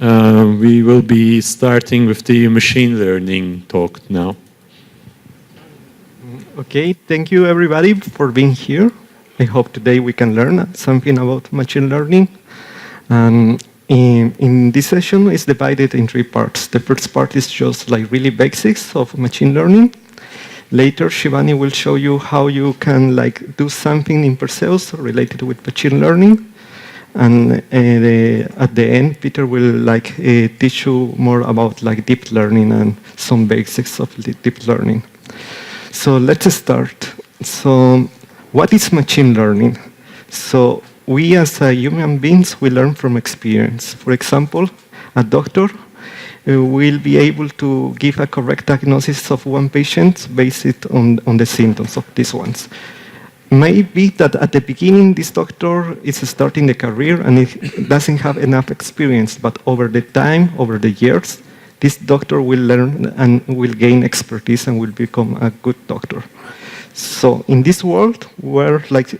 We will be starting with the machine learning talk now. Okay, thank you everybody for being here. I hope today we can learn something about machine learning. And in this session, it's divided in 3 parts. The first part is just like really basics of machine learning. Later, Shivani will show you how you can like do something in Perseus related with machine learning. And at the end, Peter will like teach you more about like deep learning and some basics of deep learning. So let's start. So what is machine learning? So we as human beings, we learn from experience. For example, a doctor will be able to give a correct diagnosis of one patient based on the symptoms of these ones. Maybe that at the beginning, this doctor is starting the career and it doesn't have enough experience, but over the time, over the years, this doctor will learn and will gain expertise and will become a good doctor. So in this world, we're like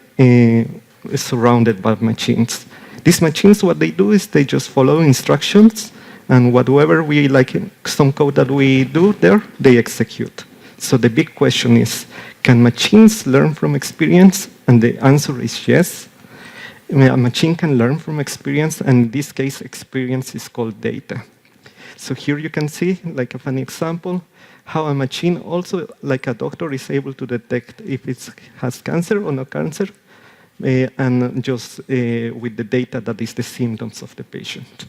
surrounded by machines. These machines, what they do is they just follow instructions, and whatever we like, some code that we do there, they execute. So the big question is, can machines learn from experience? And the answer is yes. A machine can learn from experience, and in this case, experience is called data. So here you can see, like a funny example, how a machine also, like a doctor, is able to detect if it has cancer or no cancer, and just with the data that is the symptoms of the patient.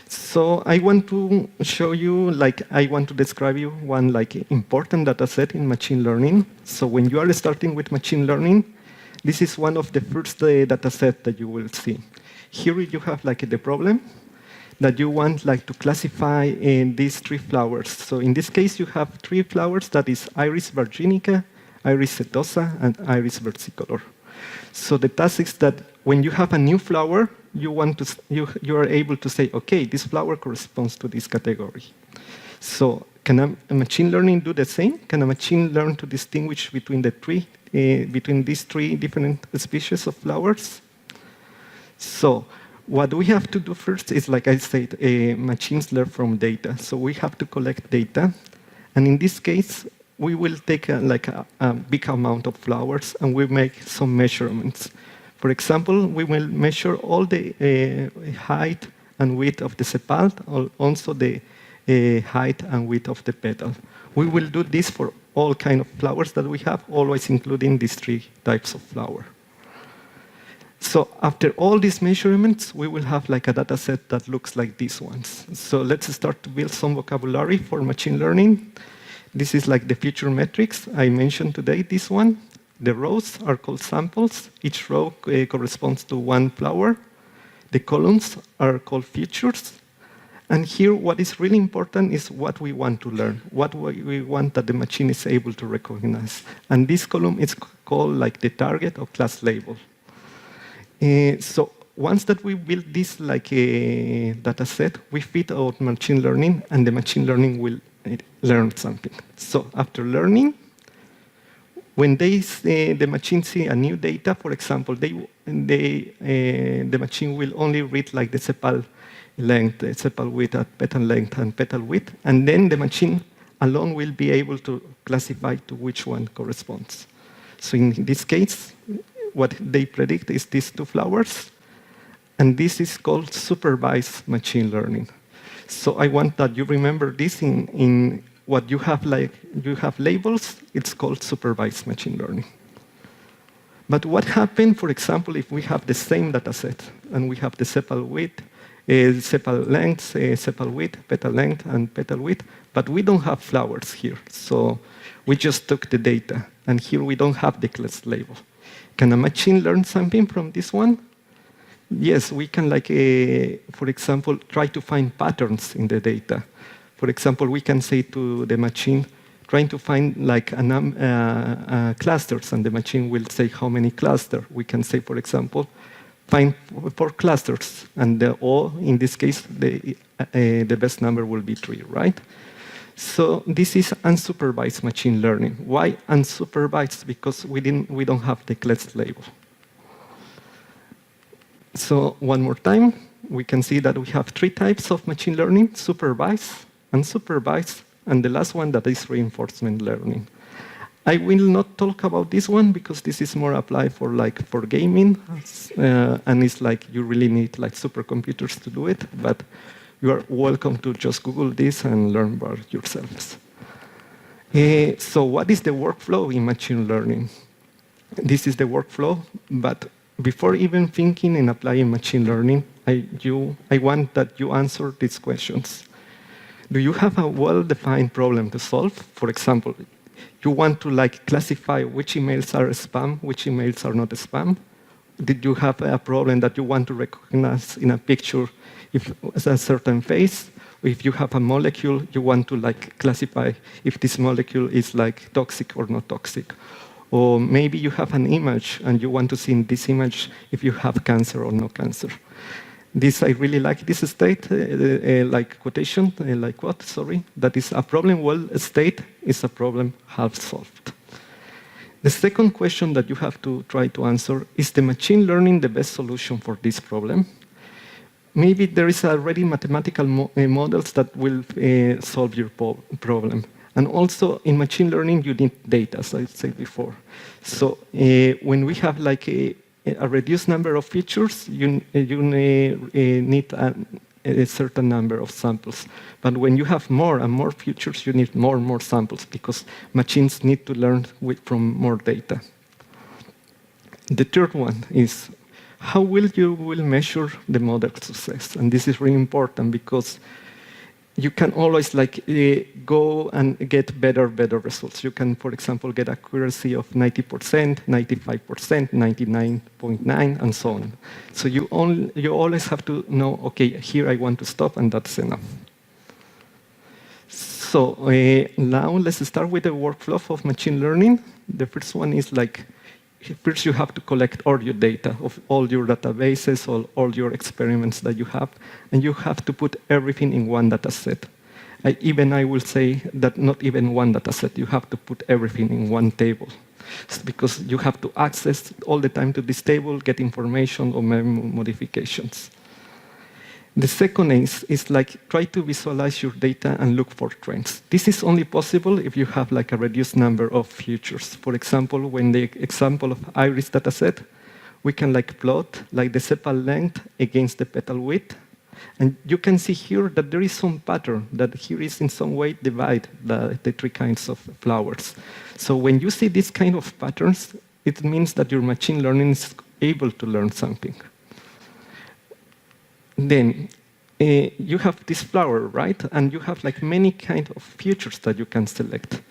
So I want to show you, like, I want to describe you one like important data set in machine learning. So when you are starting with machine learning, this is one of the first data set that you will see. Here you have like the problem that you want like to classify in these 3 flowers. So in this case, you have 3 flowers, that is Iris virginica, Iris setosa, and Iris versicolor. So the task is that when you have a new flower, you are able to say, okay, this flower corresponds to this category. So can a machine learning do the same? Can a machine learn to distinguish between between these 3 different species of flowers? So what we have to do first is, like I said, machines learn from data. So we have to collect data, and in this case, we will take a big amount of flowers and we make some measurements. For example, we will measure all the height and width of the sepal, also the height and width of the petal. We will do this for all kinds of flowers that we have, always including these 3 types of flower. So after all these measurements, we will have like a data set that looks like these ones. So let's start to build some vocabulary for machine learning. This is like the feature metrics I mentioned today, this one. The rows are called samples. Each row corresponds to 1 flower. The columns are called features. And here, what is really important is what we want to learn, what we want that the machine is able to recognize. And this column is called like the target or class label. So once that we build this like a data set, we feed our machine learning, and the machine learning will learn something. So after learning, when the machine see a new data, for example, the machine will only read like the sepal length, the sepal width, petal length, and petal width, and then the machine alone will be able to classify to which one corresponds. So in this case, what they predict is these 2 flowers, and this is called supervised machine learning. So I want that you remember this in what you have, like you have labels, it's called supervised machine learning. But what happens, for example, if we have the same data set and we have the sepal width, sepal length, sepal width, petal length, and petal width, but we don't have flowers here. So we just took the data, and here we don't have the class label. Can a machine learn something from this one? Yes, we can, like, for example, try to find patterns in the data. For example, we can say to the machine, trying to find like clusters, and the machine will say how many clusters. We can say, for example, find 4 clusters, and in this case, the best number will be 3, right? So this is unsupervised machine learning. Why unsupervised? Because we don't have the class label. So one more time, we can see that we have 3 types of machine learning: supervised, unsupervised, and the last one that is reinforcement learning. I will not talk about this one because this is more applied for gaming, and it's like you really need like supercomputers to do it. But you are welcome to just Google this and learn about it yourselves. So what is the workflow in machine learning? This is the workflow, but before even thinking and applying machine learning, I want that you answer these questions. Do you have a well-defined problem to solve? For example, you want to classify which emails are spam, which emails are not spam? Did you have a problem that you want to recognize in a picture if it's a certain face? Or if you have a molecule, you want to classify if this molecule is toxic or not toxic? Or maybe you have an image and you want to see in this image if you have cancer or no cancer. I really like this state, quotation, that is a problem well stated is a problem half solved. The second question that you have to try to answer is the machine learning the best solution for this problem? Maybe there is already mathematical models that will solve your problem. And also in machine learning, you need data, as I said before. So when we have a reduced number of features, you need a certain number of samples. But when you have more and more features, you need more and more samples because machines need to learn from more data. The third one is how will you measure the model success? And this is really important because you can always go and get better results. You can, for example, get accuracy of 90%, 95%, 99.9, and so on. So you always have to know, okay, here I want to stop, and that's enough. So now let's start with the workflow of machine learning. The first one is first you have to collect all your data of all your databases, all your experiments that you have, and you have to put everything in one data set. I will say that not even one data set, you have to put everything in one table. Because you have to access all the time to this table, get information or modifications. The second is try to visualize your data and look for trends. This is only possible if you have a reduced number of features. For example, when the example of iris dataset, we can plot the sepal length against the petal width. And you can see here that there is some pattern that here is in some way divide the 3 kinds of flowers. So when you see this kind of patterns, it means that your machine learning is able to learn something. Then you have this flower, right? And you have many kind of features that you can select.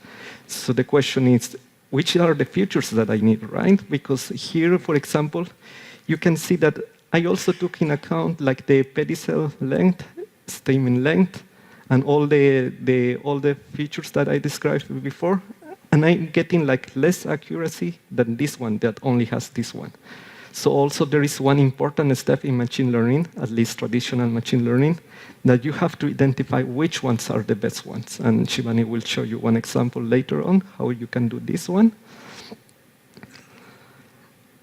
So the question is, which are the features that I need, right? Because here, for example, you can see that I also took in account the pedicel length, stamen length, and all the features that I described before. And I'm getting less accuracy than this one that only has this one. So also there is one important step in machine learning, at least traditional machine learning, that you have to identify which ones are the best ones. And Shivani will show you one example later on how you can do this one.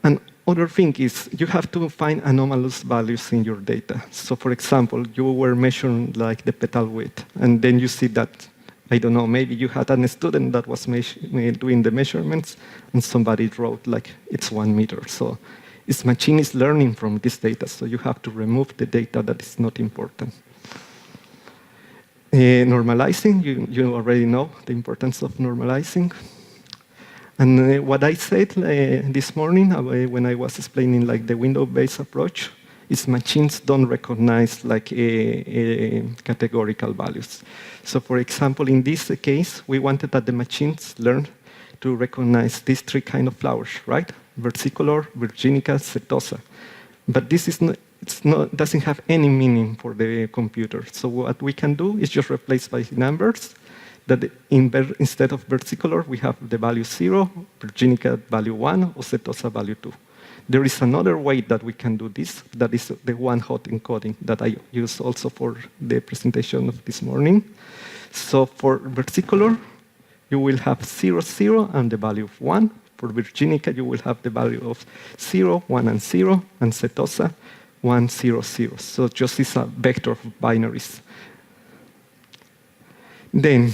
And other thing is you have to find anomalous values in your data. So for example, you were measuring the petal width, and then you see that, I don't know, maybe you had a student that was doing the measurements, and somebody wrote it's 1 meter. So its machine is learning from this data, so you have to remove the data that is not important. Normalizing, you already know the importance of normalizing. And what I said this morning when I was explaining the window-based approach is machines don't recognize categorical values. So for example, in this case, we wanted that the machines learn to recognize these 3 kind of flowers, right? Versicolor, Virginica, Setosa. But this is doesn't have any meaning for the computer. So what we can do is just replace by numbers. That instead of versicolor, we have the value 0, Virginica value 1, or Setosa value 2. There is another way that we can do this. That is the one-hot encoding that I used also for the presentation of this morning. So for versicolor, you will have 0, 0, and the value of 1. For Virginica, you will have the value of 0, 1, and 0, and Setosa, 1, 0, 0. So just is a vector of binaries. Then,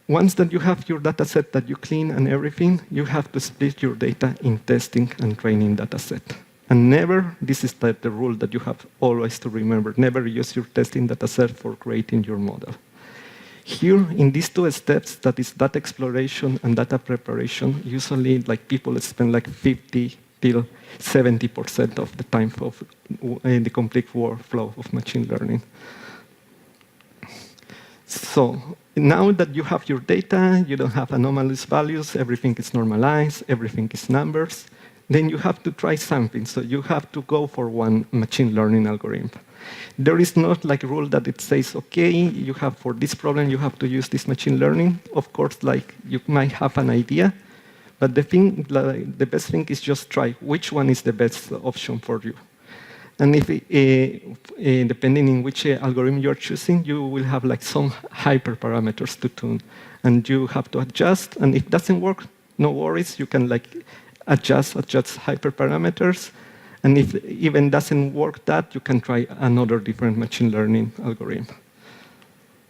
once that you have your data set that you clean and everything, you have to split your data in testing and training data set. And never, this is the rule that you have always to remember, never use your testing data set for creating your model. Here, in these two steps, that is data exploration and data preparation, usually like people spend like 50 till 70% of the time of the complete workflow of machine learning. So now that you have your data, you don't have anomalous values, everything is normalized, everything is numbers, then you have to try something. So you have to go for one machine learning algorithm. There is not like a rule that it says, okay, you have for this problem, you have to use this machine learning. Of course, like you might have an idea, but the best thing is just try which one is the best option for you. And if, depending on which algorithm you're choosing, you will have like some hyperparameters to tune. And you have to adjust, and if it doesn't work, no worries, you can like adjust hyperparameters. And if even doesn't work that, you can try another different machine learning algorithm.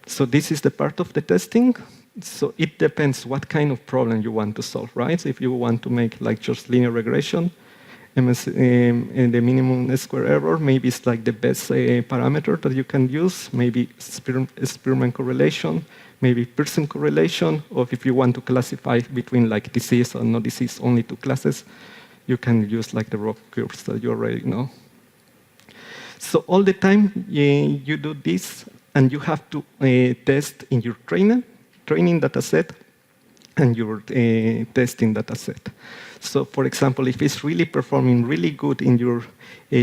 So this is the part of the testing. So it depends what kind of problem you want to solve, right? So if you want to make like just linear regression, the minimum square error, maybe it's like the best parameter that you can use, maybe Spearman correlation, maybe Pearson correlation, or if you want to classify between like disease and no disease, only two classes, you can use like the raw curves that you already know. So all the time you do this, and you have to test in your training data set and your testing data set. So for example, if it's really performing really good in your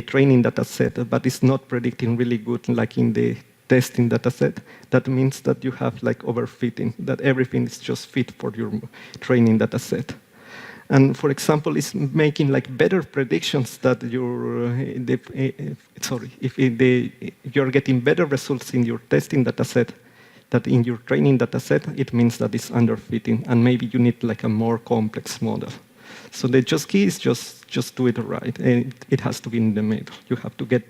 training data set, but it's not predicting really good like in the testing data set, that means that you have like overfitting, that everything is just fit for your training data set. And for example, it's making like better predictions that you're getting better results in your testing data set than in your training data set, it means that it's underfitting, and maybe you need like a more complex model. So the just key is just do it right, and it has to be in the middle. You have to get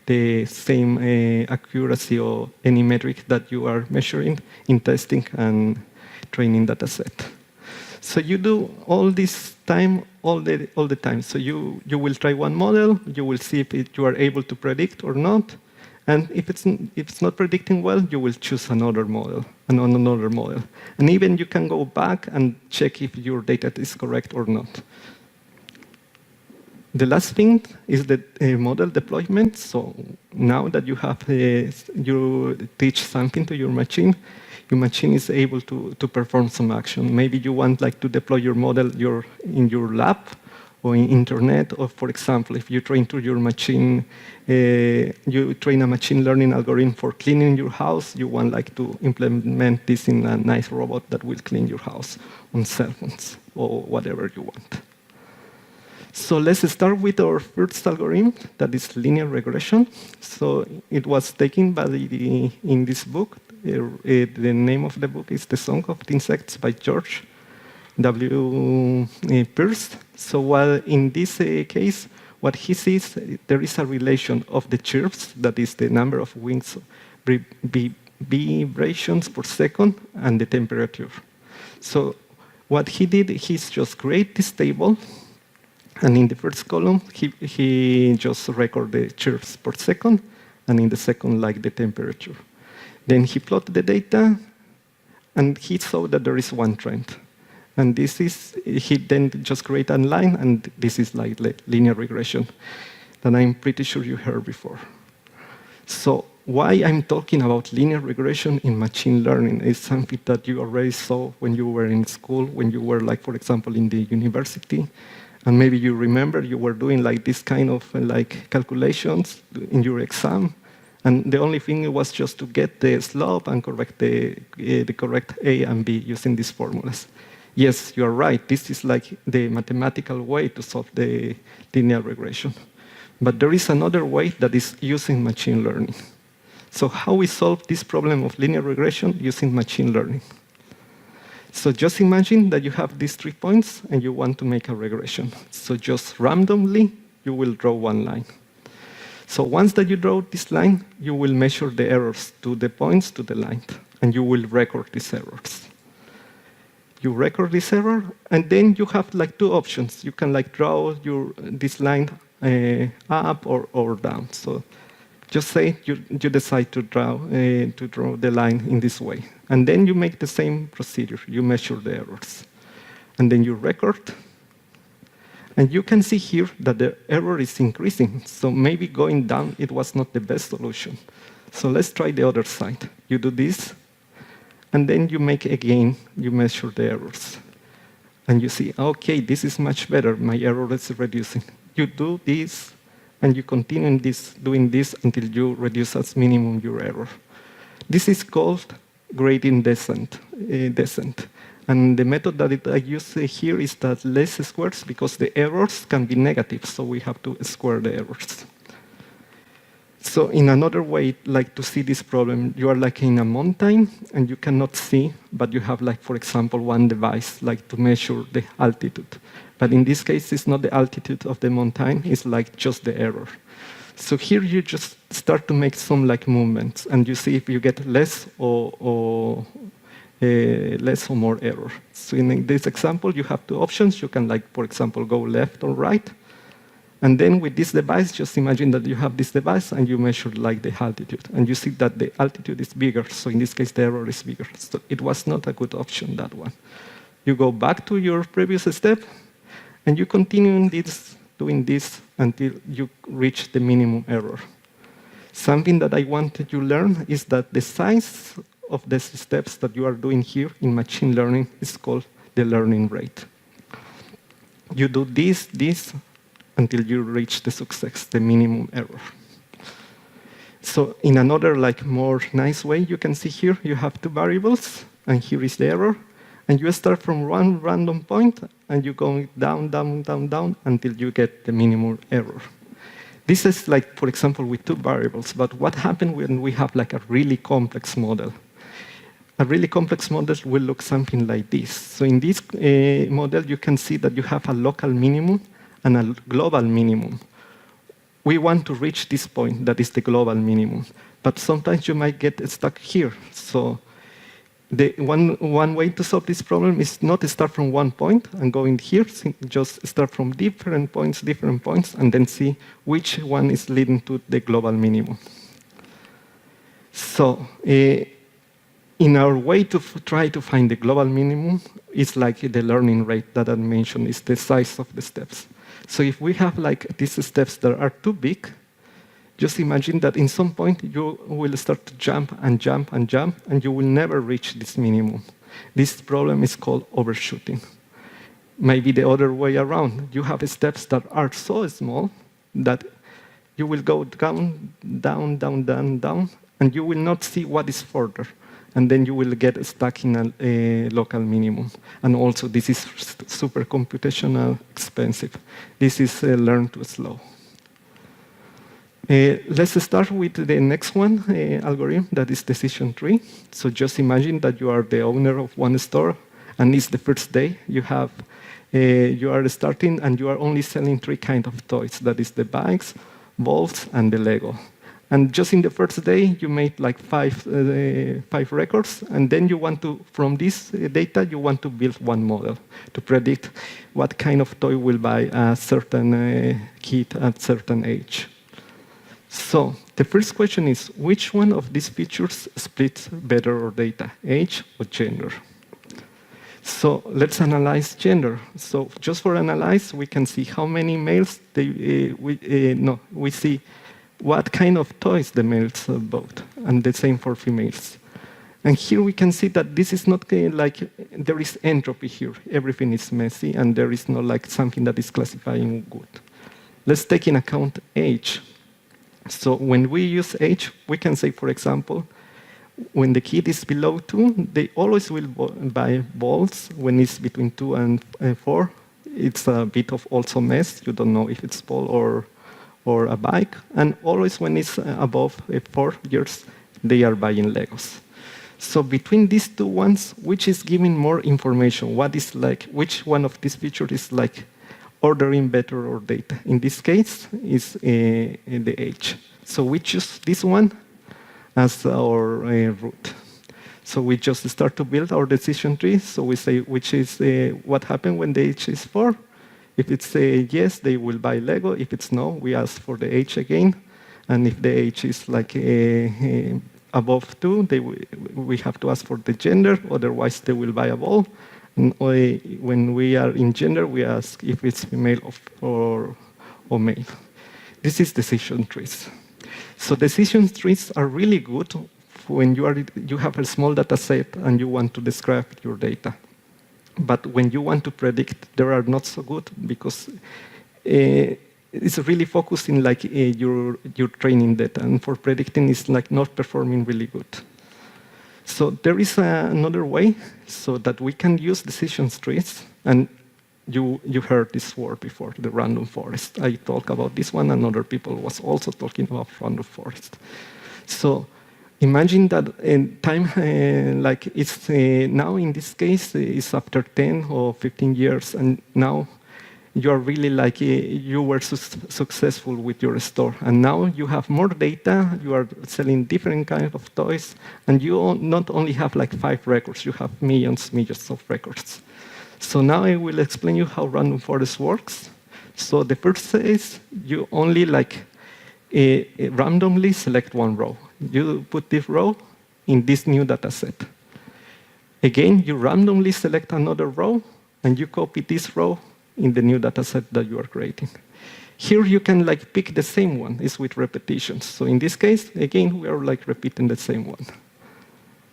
the same accuracy or any metric that you are measuring in testing and training data set. So you do all this time, all the time. So you will try one model, you will see if you are able to predict or not, and if it's not predicting well, you will choose another model, and another model. And even you can go back and check if your data is correct or not. The last thing is the model deployment. So now that you have you teach something to your machine is able to perform some action. Maybe you want like to deploy your model in your lab or in internet, or for example, if you train to your machine, you train a machine learning algorithm for cleaning your house, you want like to implement this in a nice robot that will clean your house on cell phones or whatever you want. So let's start with our first algorithm, that is linear regression. So it was taken in this book. The name of the book is The Song of the Insects by George W. Peirce. So while in this case, what he sees, there is a relation of the chirps, that is the number of wings vibrations per second, and the temperature. So what he did, he's just create this table, and in the first column, he just record the chirps per second, and in the second, like the temperature. Then he plotted the data, and he saw that there is one trend. And this is, he then just create a line, and this is like linear regression that I'm pretty sure you heard before. So why I'm talking about linear regression in machine learning is something that you already saw when you were in school, when you were like, for example, in the university. And maybe you remember you were doing like this kind of like calculations in your exam. And the only thing was just to get the slope and correct the correct A and B using these formulas. Yes, you're right. This is like the mathematical way to solve the linear regression. But there is another way that is using machine learning. So how we solve this problem of linear regression using machine learning? So just imagine that you have these 3 points and you want to make a regression. So just randomly, you will draw one line. So once that you draw this line, you will measure the errors to the points to the line, and you will record these errors. You record this error, and then you have like two options. You can like draw this line up or down. So just say you decide to draw the line in this way. And then you make the same procedure. You measure the errors. And then you record. And you can see here that the error is increasing. So maybe going down, it was not the best solution. So let's try the other side. You do this. And then you make again, you measure the errors. And you see, okay, this is much better. My error is reducing. You do this, and you continue doing this until you reduce as minimum your error. This is called gradient descent. And the method that I use here is that less squares, because the errors can be negative, so we have to square the errors. So in another way, like to see this problem, you are like in a mountain, and you cannot see, but you have like, for example, one device like to measure the altitude. But in this case, it's not the altitude of the mountain, it's like just the error. So here you just start to make some like movements, and you see if you get less or more error. So in this example, you have two options. You can like, for example, go left or right. And then with this device, just imagine that you have this device and you measure like the altitude. And you see that the altitude is bigger. So in this case, the error is bigger. So it was not a good option, that one. You go back to your previous step, and you continue doing this until you reach the minimum error. Something that I wanted you to learn is that the size of the steps that you are doing here in machine learning is called the learning rate. You do this, until you reach the success, the minimum error. So in another like more nice way, you can see here you have two variables, and here is the error. And you start from one random point, and you go down, down, down, down, until you get the minimum error. This is like, for example, with two variables. But what happens when we have like a really complex model? A really complex model will look something like this. So in this model, you can see that you have a local minimum and a global minimum. We want to reach this point, that is the global minimum. But sometimes you might get stuck here. So the one way to solve this problem is not to start from one point and go in here, just start from different points, and then see which one is leading to the global minimum. So in our way to try to find the global minimum, it's like the learning rate that I mentioned, is the size of the steps. So if we have like these steps that are too big, just imagine that in some point you will start to jump and jump and jump, and you will never reach this minimum. This problem is called overshooting. Maybe the other way around. You have steps that are so small that you will go down, down, down, down, down, and you will not see what is further. And then you will get stuck in a local minimum. And also, this is super computational expensive. This is learn too slow. Let's start with the next one, algorithm, that is decision tree. So just imagine that you are the owner of one store, and it's the first day. You are starting, and you are only selling three kinds of toys. That is the bikes, balls, and the Lego. And just in the first day, you made like five records, and then you want to, from this data, you want to build one model to predict what kind of toy will buy a certain kid at certain age. So the first question is, which one of these features splits better our data, age or gender? So let's analyze gender. So just for analyze, we can see how many males we see what kind of toys the males bought, and the same for females. And here we can see that this is not like there is entropy here. Everything is messy, and there is not like something that is classifying good. Let's take in account age. So when we use age, we can say, for example, when the kid is below 2, they always will buy balls. When it's between 2 and 4, it's a bit of also mess. You don't know if it's ball or a bike. And always when it's above 4 years, they are buying Legos. So between these two ones, which is giving more information? What is like, which one of these features is like ordering better our data. In this case, is the age. So we choose this one as our root. So we just start to build our decision tree. So we say which is what happened when the age is 4. If it's yes, they will buy Lego. If it's no, we ask for the age again. And if the age is like above 2, we have to ask for the gender. Otherwise, they will buy a ball. And when we are in gender, we ask if it's female or male. This is decision trees. So decision trees are really good when you have a small data set and you want to describe your data. But when you want to predict, they are not so good because it's really focusing like your training data, and for predicting, it's like not performing really good. So there is another way so that we can use decision trees, and you heard this word before, the random forest. I talk about this one, and other people was also talking about random forest. So imagine that in time, like it's now in this case, it's after 10 or 15 years, and now you are really like you were successful with your store, and now you have more data. You are selling different kinds of toys, and you not only have like 5 records, you have millions of records. So now I will explain you how random forest works. So the first is you only like randomly select one row. You put this row in this new data set. Again, you randomly select another row, and you copy this row in the new data set that you are creating. Here you can like pick the same one. It's with repetitions. So in this case, again, we are like repeating the same one.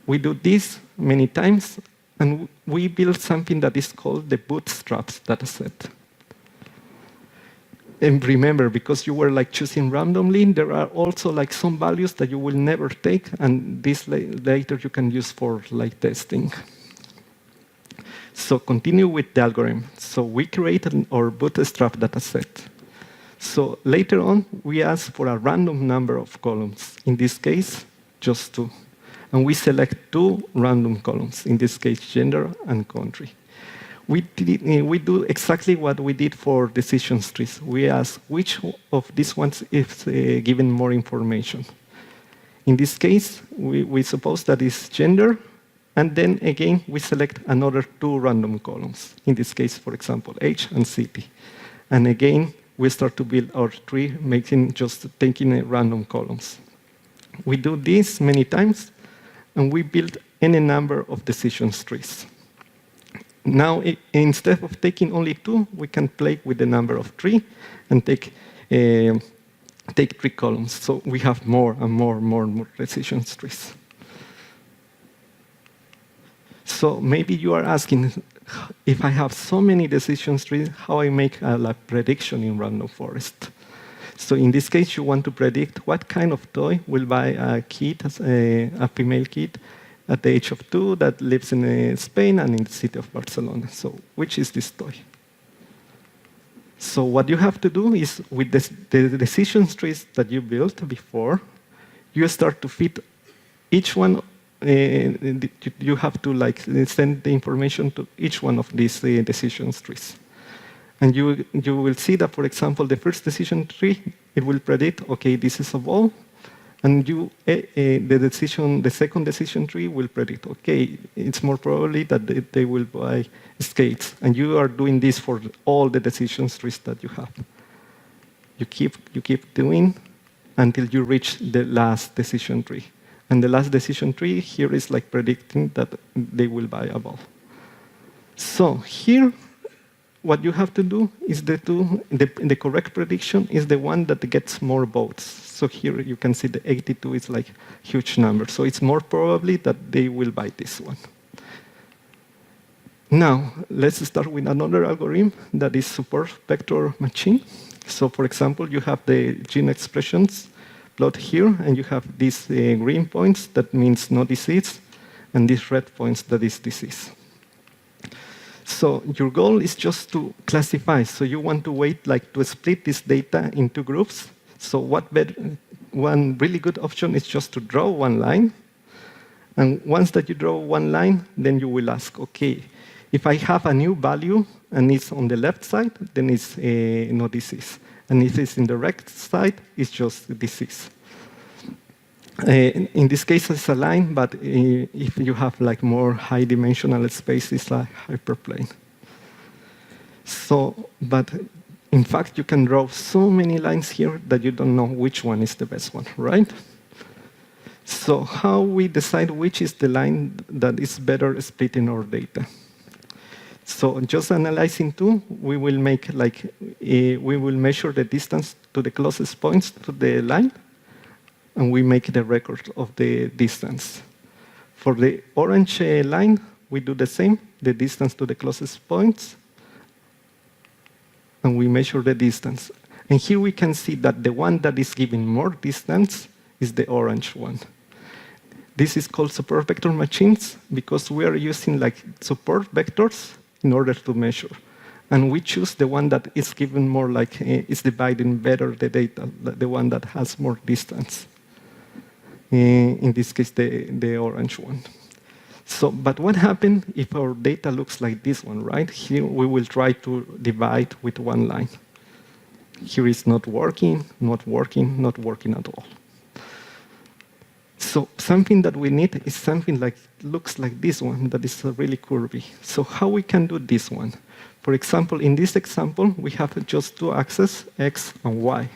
We do this many times, and we build something that is called the bootstraps data set. And remember, because you were like choosing randomly, there are also like some values that you will never take, and this later you can use for like testing. So continue with the algorithm. So we created our bootstrap data set. So later on, we ask for a random number of columns. In this case, just 2. And we select 2 random columns, in this case, gender and country. We do exactly what we did for decision trees. We ask which of these ones is given more information. In this case, we suppose that is gender, and then again, we select another 2 random columns. In this case, for example, age and city. And again, we start to build our tree, taking random columns. We do this many times, and we build any number of decision trees. Now, instead of taking only 2, we can play with the number of 3 and take 3 columns. So we have more and more decision trees. So maybe you are asking, if I have so many decision trees, how I make a prediction in random forest? So in this case, you want to predict what kind of toy will buy a kid, a female kid, at the age of 2 that lives in Spain and in the city of Barcelona. So which is this toy? So what you have to do is, with the decision trees that you built before, you start to fit each one. You have to like send the information to each one of these decision trees. And you will see that, for example, the first decision tree, it will predict, okay, this is a ball. And the second decision tree will predict, okay, it's more probably that they will buy skates. And you are doing this for all the decision trees that you have. You keep doing until you reach the last decision tree. And the last decision tree here is like predicting that they will buy a ball. So here, what you have to do is the correct prediction is the one that gets more votes. So here you can see the 82 is like a huge number. So it's more probably that they will buy this one. Now, let's start with another algorithm that is support vector matching. So for example, you have the gene expressions plot here, and you have these green points that means no disease, and these red points that is disease. So your goal is just to classify. So you want to to split this data into groups. So one really good option is just to draw one line. And once that you draw one line, then you will ask, okay, If I have a new value and it's on the left side, then it's no disease. And if it's in the right side, it's just disease. In this case, it's a line, but if you have like more high-dimensional space, it's a hyperplane. So, but in fact, you can draw so many lines here that you don't know which one is the best one, right? So how we decide which is the line that is better split in our data? So just analyzing two, we will make like we will measure the distance to the closest points to the line, and we make the record of the distance. For the orange line, we do the same, the distance to the closest points, and we measure the distance. And here we can see that the one that is giving more distance is the orange one. This is called support vector machines because we are using like support vectors in order to measure. And we choose the one that is given more like, is dividing better the data, the one that has more distance. In this case, the orange one. So, but what happens if our data looks like this one, right? Here we will try to divide with one line. Here is not working, not working, not working at all. So something that we need is something like looks like this one that is really curvy. So how we can do this one? For example, in this example, we have just two axes, x and y.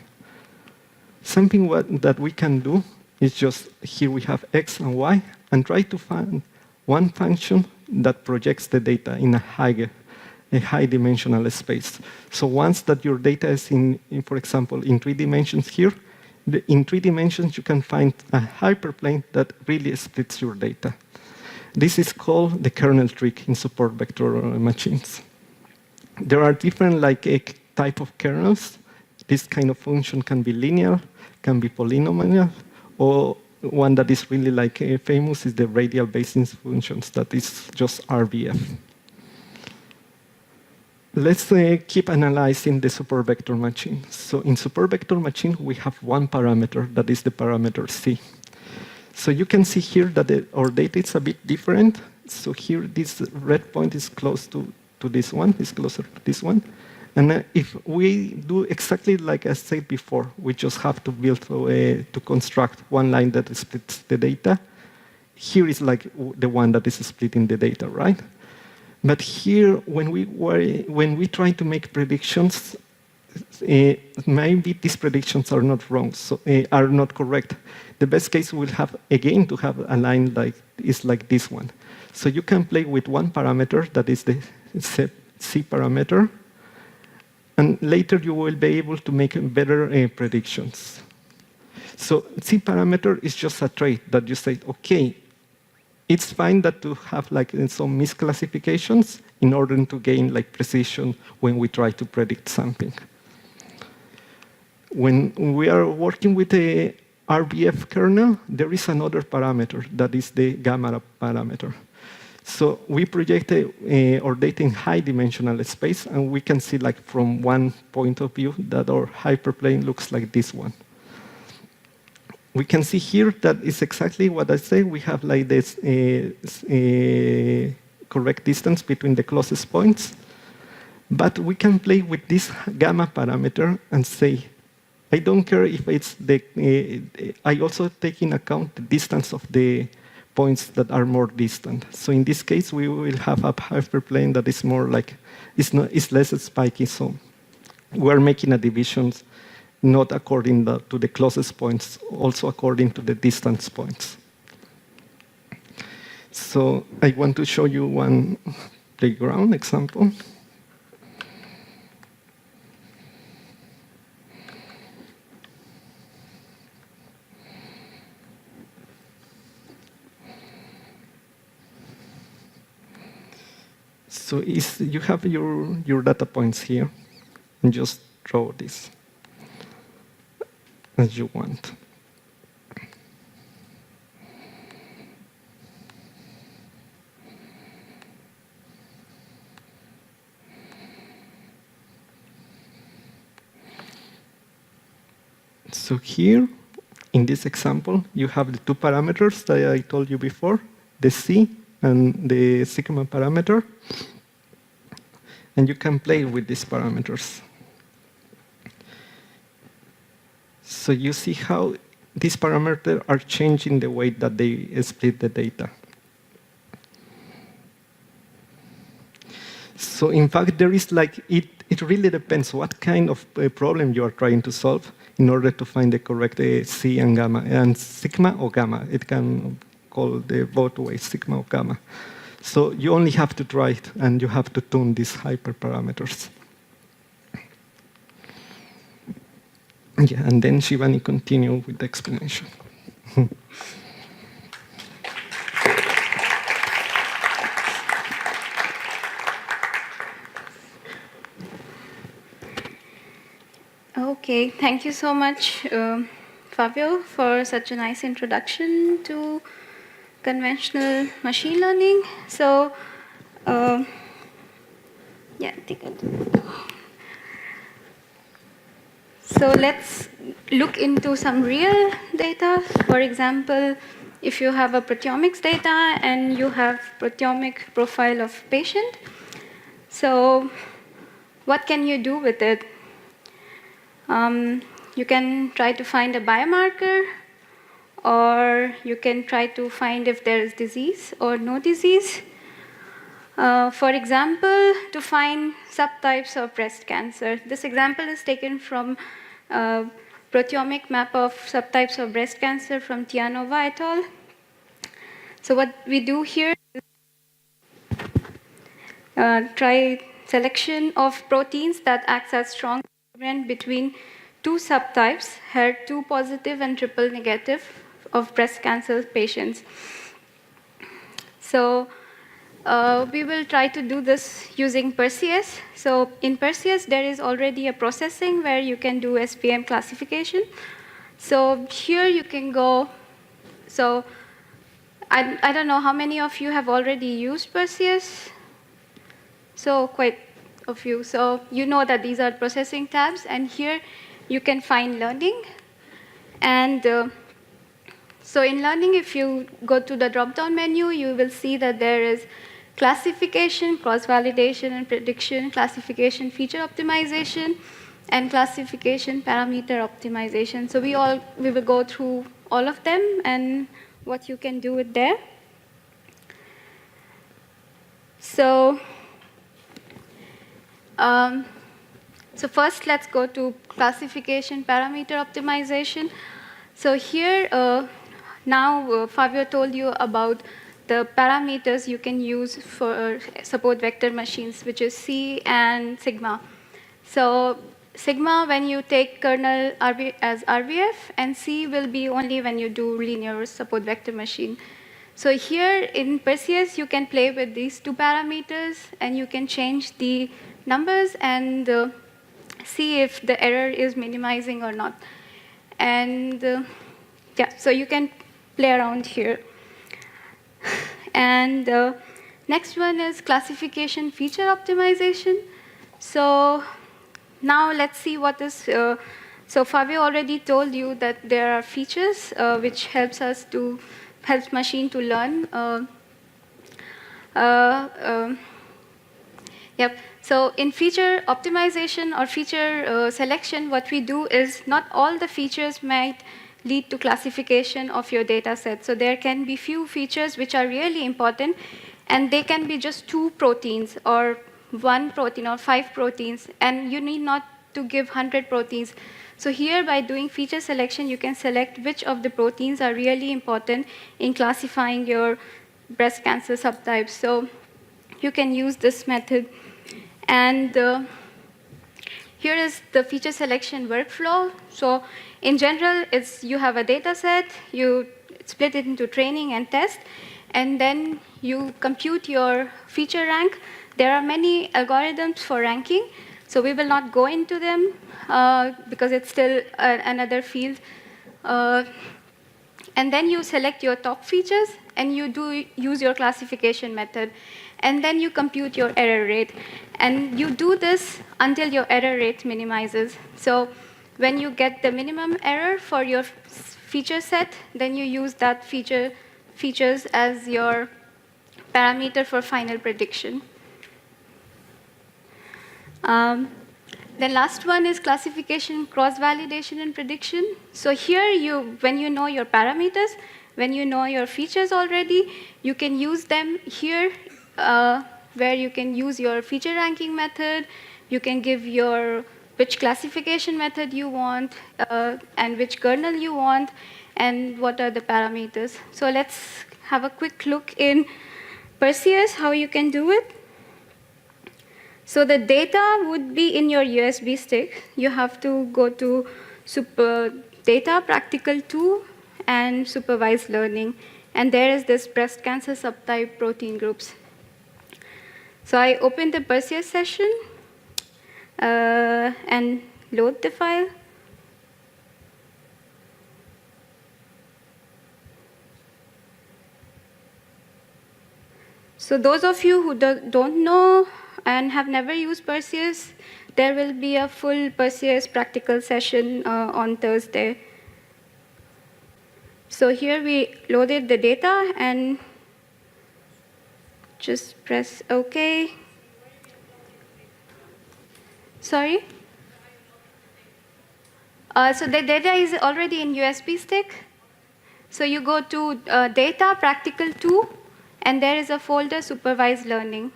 Something that we can do is just here we have x and y and try to find one function that projects the data in a high dimensional space. So once that your data is in for example, in 3 dimensions here, in 3 dimensions, you can find a hyperplane that really splits your data. This is called the kernel trick in support vector machines. There are different type of kernels. This kind of function can be linear, can be polynomial, or one that is really famous is the radial basis functions that is just RBF. Let's keep analyzing the support vector machine. So in support vector machine, we have one parameter, that is the parameter C. So you can see here that our data is a bit different. So here, this red point is close to this one, is closer to this one. And if we do exactly like I said before, we just have to build to construct one line that splits the data. Here is like the one that is splitting the data, right? But here, when we try to make predictions, maybe these predictions are not wrong, so are not correct. The best case we'll have again to have a line like this one. So you can play with one parameter that is the C parameter, and later you will be able to make better predictions. So C parameter is just a trait that you say, okay, it's fine that to have some misclassifications in order to gain precision when we try to predict something. When we are working with a RBF kernel, there is another parameter that is the gamma parameter. So we project our data in high dimensional space, and we can see from one point of view that our hyperplane looks like this one. We can see here that it's exactly what I say. We have this correct distance between the closest points. But we can play with this gamma parameter and say, I don't care if it's I also take in account the distance of the points that are more distant. So in this case, we will have a hyperplane that is more it's less spiky. So we're making a division not according to the closest points, also according to the distance points. So I want to show you one playground example. So you have your data points here, and just draw this as you want. So here, in this example, you have the two parameters that I told you before, the C and the sigma parameter. And you can play with these parameters. So you see how these parameters are changing the way that they split the data. So in fact, there is it really depends what kind of problem you are trying to solve in order to find the correct C and gamma, and sigma or gamma. It can call the both ways, sigma or gamma. So you only have to try it, and you have to tune these hyperparameters. Yeah, and then Shivani continue with the explanation. Okay, thank you so much, Favio, for such a nice introduction to conventional machine learning. So, yeah, take it. So let's look into some real data. For example, if you have a proteomics data and you have proteomic profile of patient, so what can you do with it? You can try to find a biomarker, or you can try to find if there is disease or no disease. For example, to find subtypes of breast cancer. This example is taken from a proteomic map of subtypes of breast cancer from Tianova et al. So what we do here is try selection of proteins that acts as strong equivalent between two subtypes, HER2 positive and triple negative, of breast cancer patients. So we will try to do this using Perseus. So in Perseus, there is already a processing where you can do SPM classification. So here you can go. So I don't know how many of you have already used Perseus. So quite a few. So you know that these are processing tabs, and here you can find learning. And so in learning, if you go to the drop-down menu, you will see that there is classification, cross-validation and prediction, classification feature optimization, and classification parameter optimization. So we will go through all of them and what you can do with there. So first, let's go to classification parameter optimization. So here, now Favio told you about the parameters you can use for support vector machines, which is C and sigma. So sigma when you take kernel as RVF, and C will be only when you do linear support vector machine. So here in Perseus, you can play with these two parameters, and you can change the numbers and see if the error is minimizing or not. And yeah, so you can play around here. And next one is classification feature optimization. So now let's see what is, so Favio already told you that there are features which helps machine to learn. Yep. So in feature optimization or feature selection, what we do is not all the features might lead to classification of your data set. So there can be few features which are really important, and they can be just 2 proteins or 1 protein or 5 proteins, and you need not to give 100 proteins. So here, by doing feature selection, you can select which of the proteins are really important in classifying your breast cancer subtypes. So you can use this method. And here is the feature selection workflow. So in general, you have a data set, you split it into training and test, and then you compute your feature rank. There are many algorithms for ranking, so we will not go into them because it's still another field. And then you select your top features, and you do use your classification method. And then you compute your error rate. And you do this until your error rate minimizes. So when you get the minimum error for your feature set, then you use that features as your parameter for final prediction. The last one is classification, cross-validation, and prediction. So here, when you know your parameters, when you know your features already, you can use them here, where you can use your feature ranking method. You can give which classification method you want, and which kernel you want, and what are the parameters. So let's have a quick look in Perseus, how you can do it. So the data would be in your USB stick. You have to go to Data Practical 2 and Supervised Learning. And there is this breast cancer subtype protein groups. So I open the Perseus session and load the file. So those of you who don't know and have never used Perseus, there will be a full Perseus practical session on Thursday. So here we loaded the data and just press OK. Sorry? So the data is already in USB stick. So you go to Data Practical 2, and there is a folder Supervised Learning.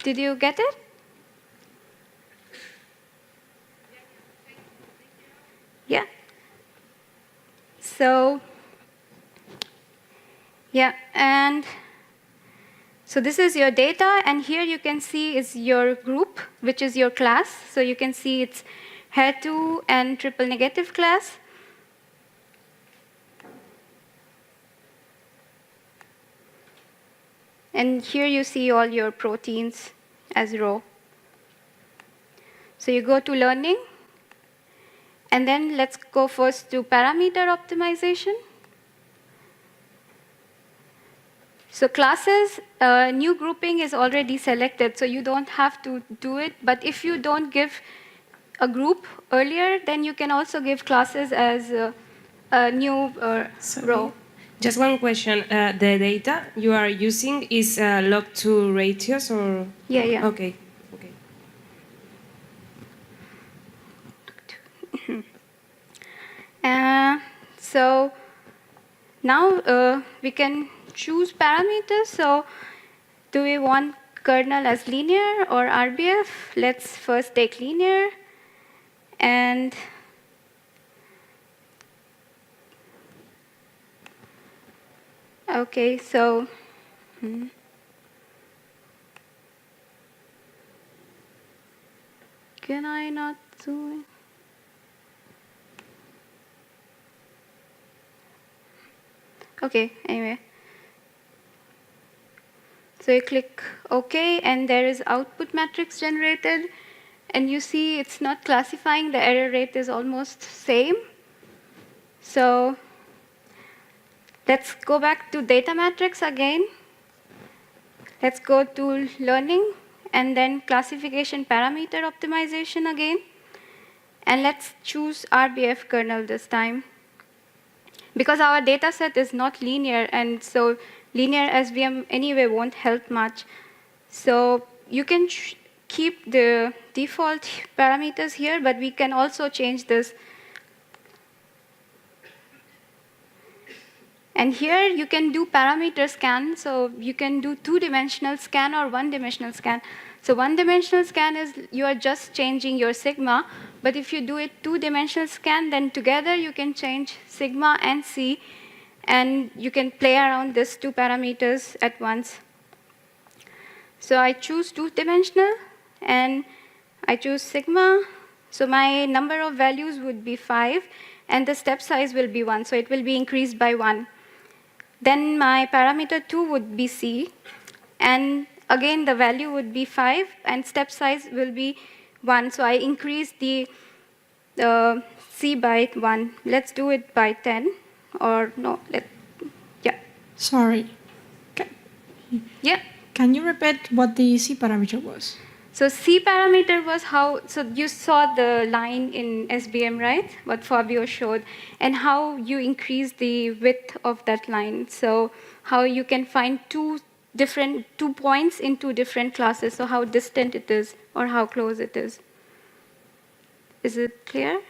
Did you get it? Yeah. So, yeah, and so this is your data, and here you can see is your group, which is your class. So you can see it's HER2 and triple negative class. And here you see all your proteins as row. So you go to learning, and then let's go first to parameter optimization. So classes, new grouping is already selected, so you don't have to do it. But if you don't give a group earlier, then you can also give classes as a new row. Just one question. The data you are using is log to ratios or? Yeah. Okay. So now we can choose parameters. So do we want kernel as linear or RBF? Let's first take linear. And okay, so can I not zoom in? Okay, anyway. So you click OK, and there is output matrix generated. And you see it's not classifying. The error rate is almost same. So let's go back to data matrix again. Let's go to learning, and then classification parameter optimization again. And let's choose RBF kernel this time. Because our data set is not linear, and so linear SVM anyway won't help much. So you can keep the default parameters here, but we can also change this. And here you can do parameter scan. So you can do two-dimensional scan or one-dimensional scan. So one-dimensional scan is you are just changing your sigma. But if you do it two-dimensional scan, then together you can change sigma and C. And you can play around these two parameters at once. So I choose two-dimensional, and I choose sigma. So my number of values would be 5, and the step size will be 1. So it will be increased by 1. Then my parameter 2 would be C. And again, the value would be 5, and step size will be 1. So I increase the C by 1. Let's do it by 10. Or no, yeah. Sorry. Yeah. Can you repeat what the C parameter was? So C parameter was how, so you saw the line in SBM, right? What Favio showed, and how you increase the width of that line. So how you can find two two points in two different classes, so how distant it is or how close it is. Is it clear?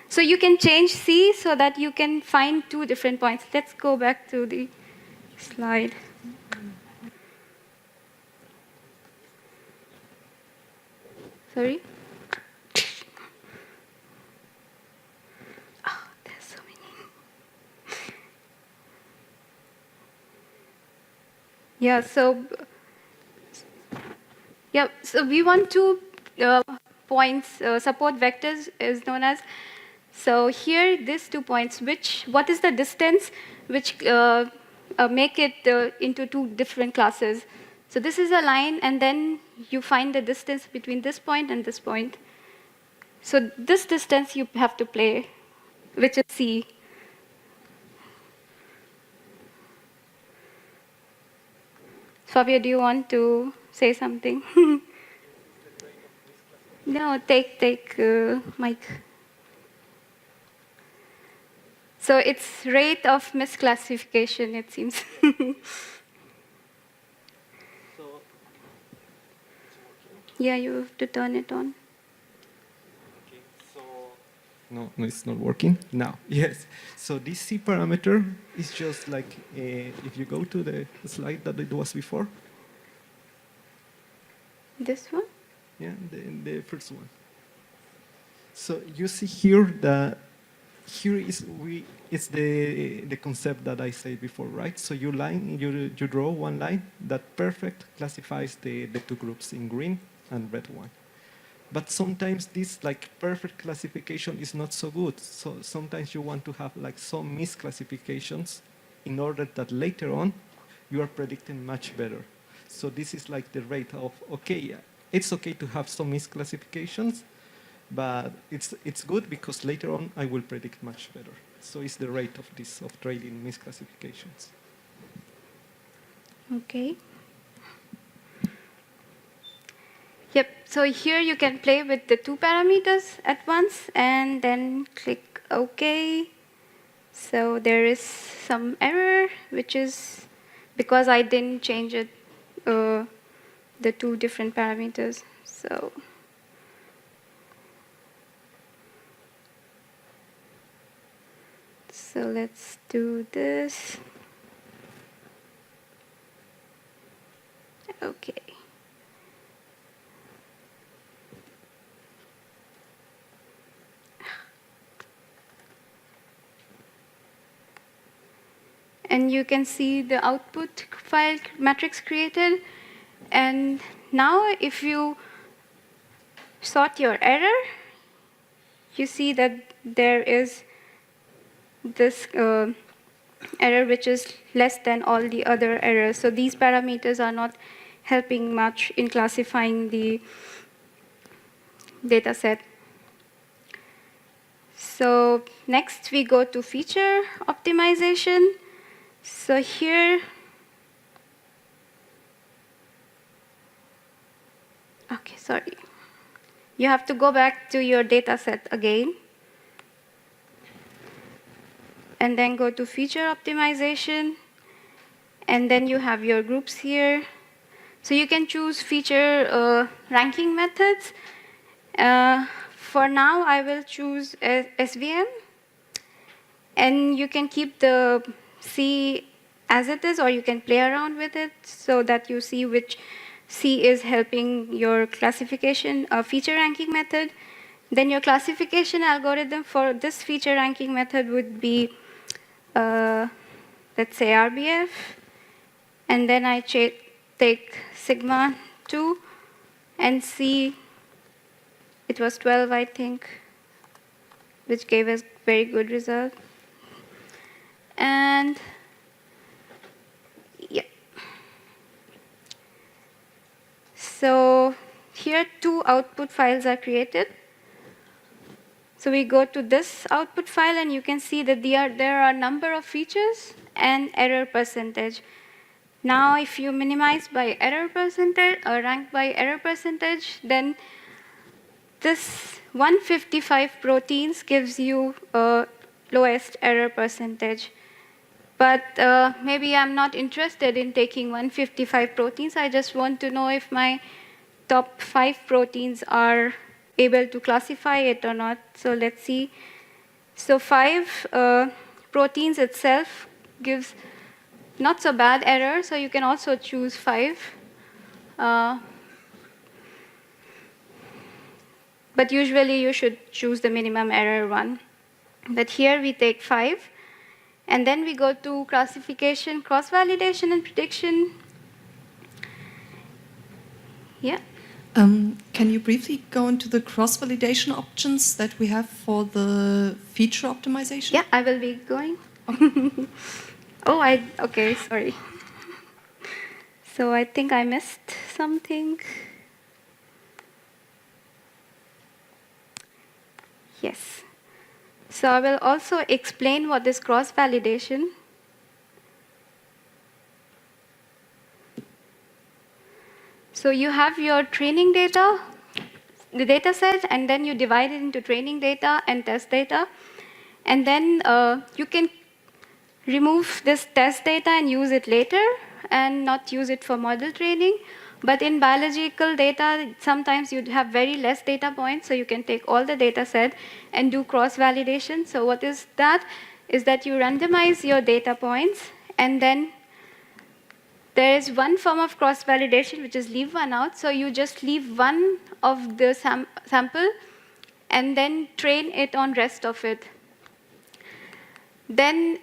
So you can change C so that you can find two different points. Let's go back to the slide. Sorry? Oh, there's so many. So we want two points, support vectors is known as. So here, these 2 points, what is the distance which make it into two different classes? So this is a line, and then you find the distance between this point and this point. So this distance you have to play, which is C. Favio, do you want to say something? No, take mic. So it's rate of misclassification, it seems. Yeah, you have to turn it on. Okay, so no, it's not working now. Yes. So this C parameter is just like if you go to the slide that it was before. This one? Yeah, the first one. So you see here that here it's the concept that I said before, right? So you draw one line that perfect classifies the two groups in green and red one. But sometimes this like perfect classification is not so good. So sometimes you want to have like some misclassifications in order that later on you are predicting much better. So this is like the rate of, okay, it's okay to have some misclassifications, but it's good because later on I will predict much better. So it's the rate of this, of trading misclassifications. Okay. Yep, so here you can play with the two parameters at once and then click OK. So there is some error, which is because I didn't change it, the two different parameters. So let's do this. Okay. And you can see the output file matrix created. And now if you sort your error, you see that there is this error which is less than all the other errors. So these parameters are not helping much in classifying the data set. So next we go to feature optimization. So here, okay, sorry. You have to go back to your data set again. And then go to feature optimization. And then you have your groups here. So you can choose feature ranking methods. For now, I will choose SVM. And you can keep the C as it is, or you can play around with it so that you see which C is helping your classification feature ranking method. Then your classification algorithm for this feature ranking method would be, let's say, RBF. And then I take sigma 2 and see, it was 12, I think, which gave us very good result. And yeah. So here 2 output files are created. So we go to this output file, and you can see that there are a number of features and error percentage. Now, if you minimize by error percentage or rank by error percentage, then this 155 proteins gives you a lowest error percentage. But maybe I'm not interested in taking 155 proteins. I just want to know if my top 5 proteins are able to classify it or not. So let's see. So 5 proteins itself gives not so bad error, so you can also choose 5. But usually you should choose the minimum error one. But here we take 5. And then we go to classification, cross-validation, and prediction. Yeah. Can you briefly go into the cross-validation options that we have for the feature optimization? Yeah, I will be going. Okay, sorry. So I think I missed something. Yes. So I will also explain what is cross-validation. So you have your training data, the data set, and then you divide it into training data and test data. And then you can remove this test data and use it later and not use it for model training. But in biological data, sometimes you have very less data points, so you can take all the data set and do cross-validation. So what is that? Is that you randomize your data points, and then there is one form of cross-validation, which is leave one out. So you just leave one of the sample, and then train it on rest of it. Then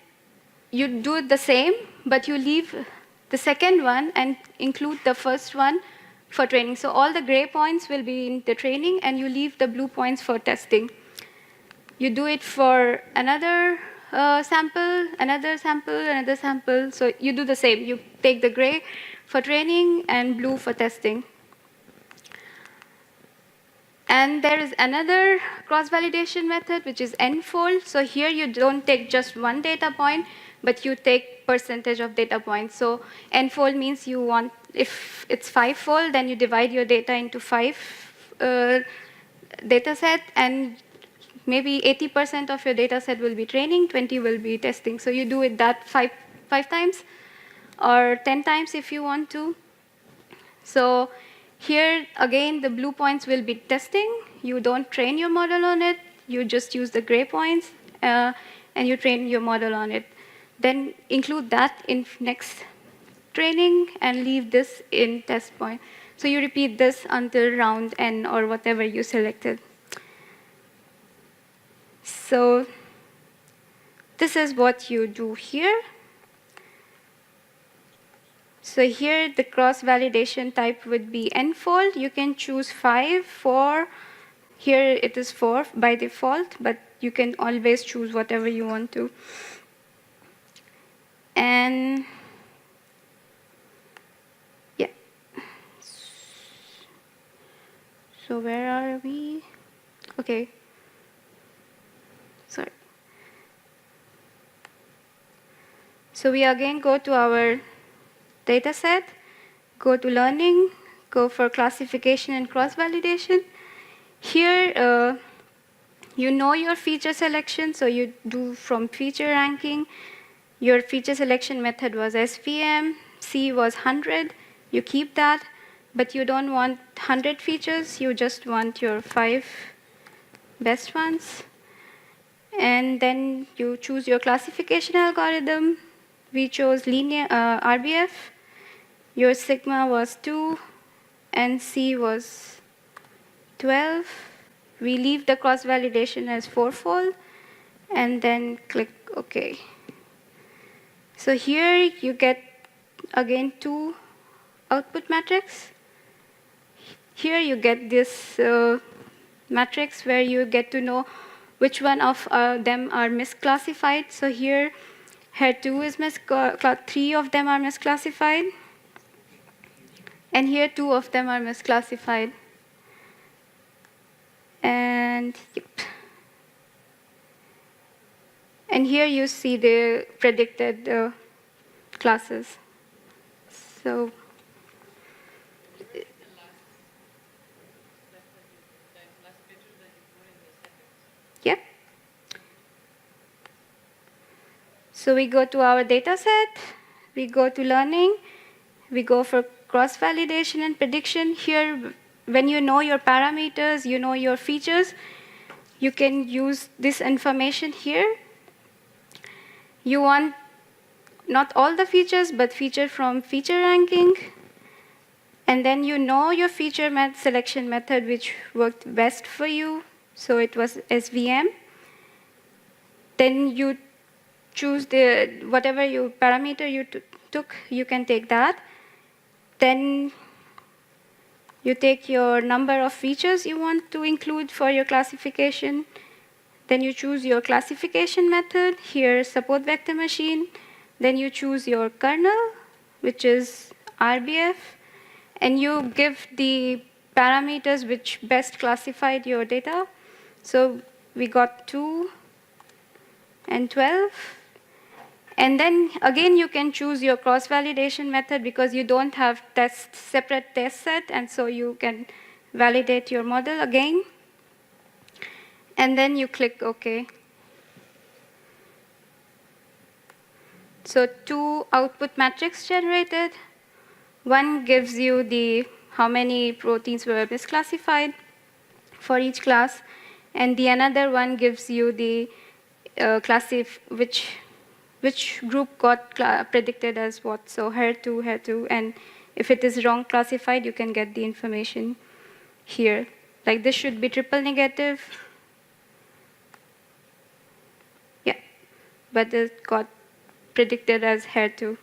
you do the same, but you leave the second one and include the first one for training. So all the gray points will be in the training, and you leave the blue points for testing. You do it for another sample, another sample, another sample. So you do the same. You take the gray for training and blue for testing. And there is another cross-validation method, which is n-fold. So here you don't take just one data point, but you take percentage of data points. So n-fold means you want, if it's 5-fold, then you divide your data into 5 data set, and maybe 80% of your data set will be training, 20 will be testing. So you do it that five times, or 10 times if you want to. So here, again, the blue points will be testing. You don't train your model on it. You just use the gray points, and you train your model on it. Then include that in next training and leave this in test point. So you repeat this until round n or whatever you selected. So this is what you do here. So here the cross-validation type would be n-fold. You can choose 5, 4. Here it is 4 by default, but you can always choose whatever you want to. And yeah. So where are we? Okay. Sorry. So we again go to our data set, go to learning, go for classification and cross-validation. Here, you know your feature selection, so you do from feature ranking. Your feature selection method was SVM, C was 100, you keep that, but you don't want 100 features, you just want your 5 best ones. And then you choose your classification algorithm. We chose linear RBF. Your sigma was 2, and C was 12. We leave the cross-validation as 4-fold, and then click OK. So here you get, again, 2 output matrix. Here you get this matrix where you get to know which one of them are misclassified. So here 2 is 3 of them are misclassified. And here 2 of them are misclassified. And yep. And here you see the predicted classes. So yep. So we go to our data set, we go to learning, we go for cross-validation and prediction. Here, when you know your parameters, you know your features, you can use this information here. You want not all the features, but feature from feature ranking. And then you know your feature selection method, which worked best for you. So it was SVM. Then you choose whatever parameter you took, you can take that. Then you take your number of features you want to include for your classification. Then you choose your classification method, here support vector machine. Then you choose your kernel, which is RBF. And you give the parameters which best classified your data. So we got 2 and 12. And then again, you can choose your cross-validation method because you don't have separate test set, and so you can validate your model again. And then you click OK. So 2 output matrix generated. One gives you how many proteins were misclassified for each class, and the another one gives you the which group got predicted as what. So HER2, and if it is wrong classified, you can get the information here. Like this should be triple negative. Yeah, but it got predicted as HER2.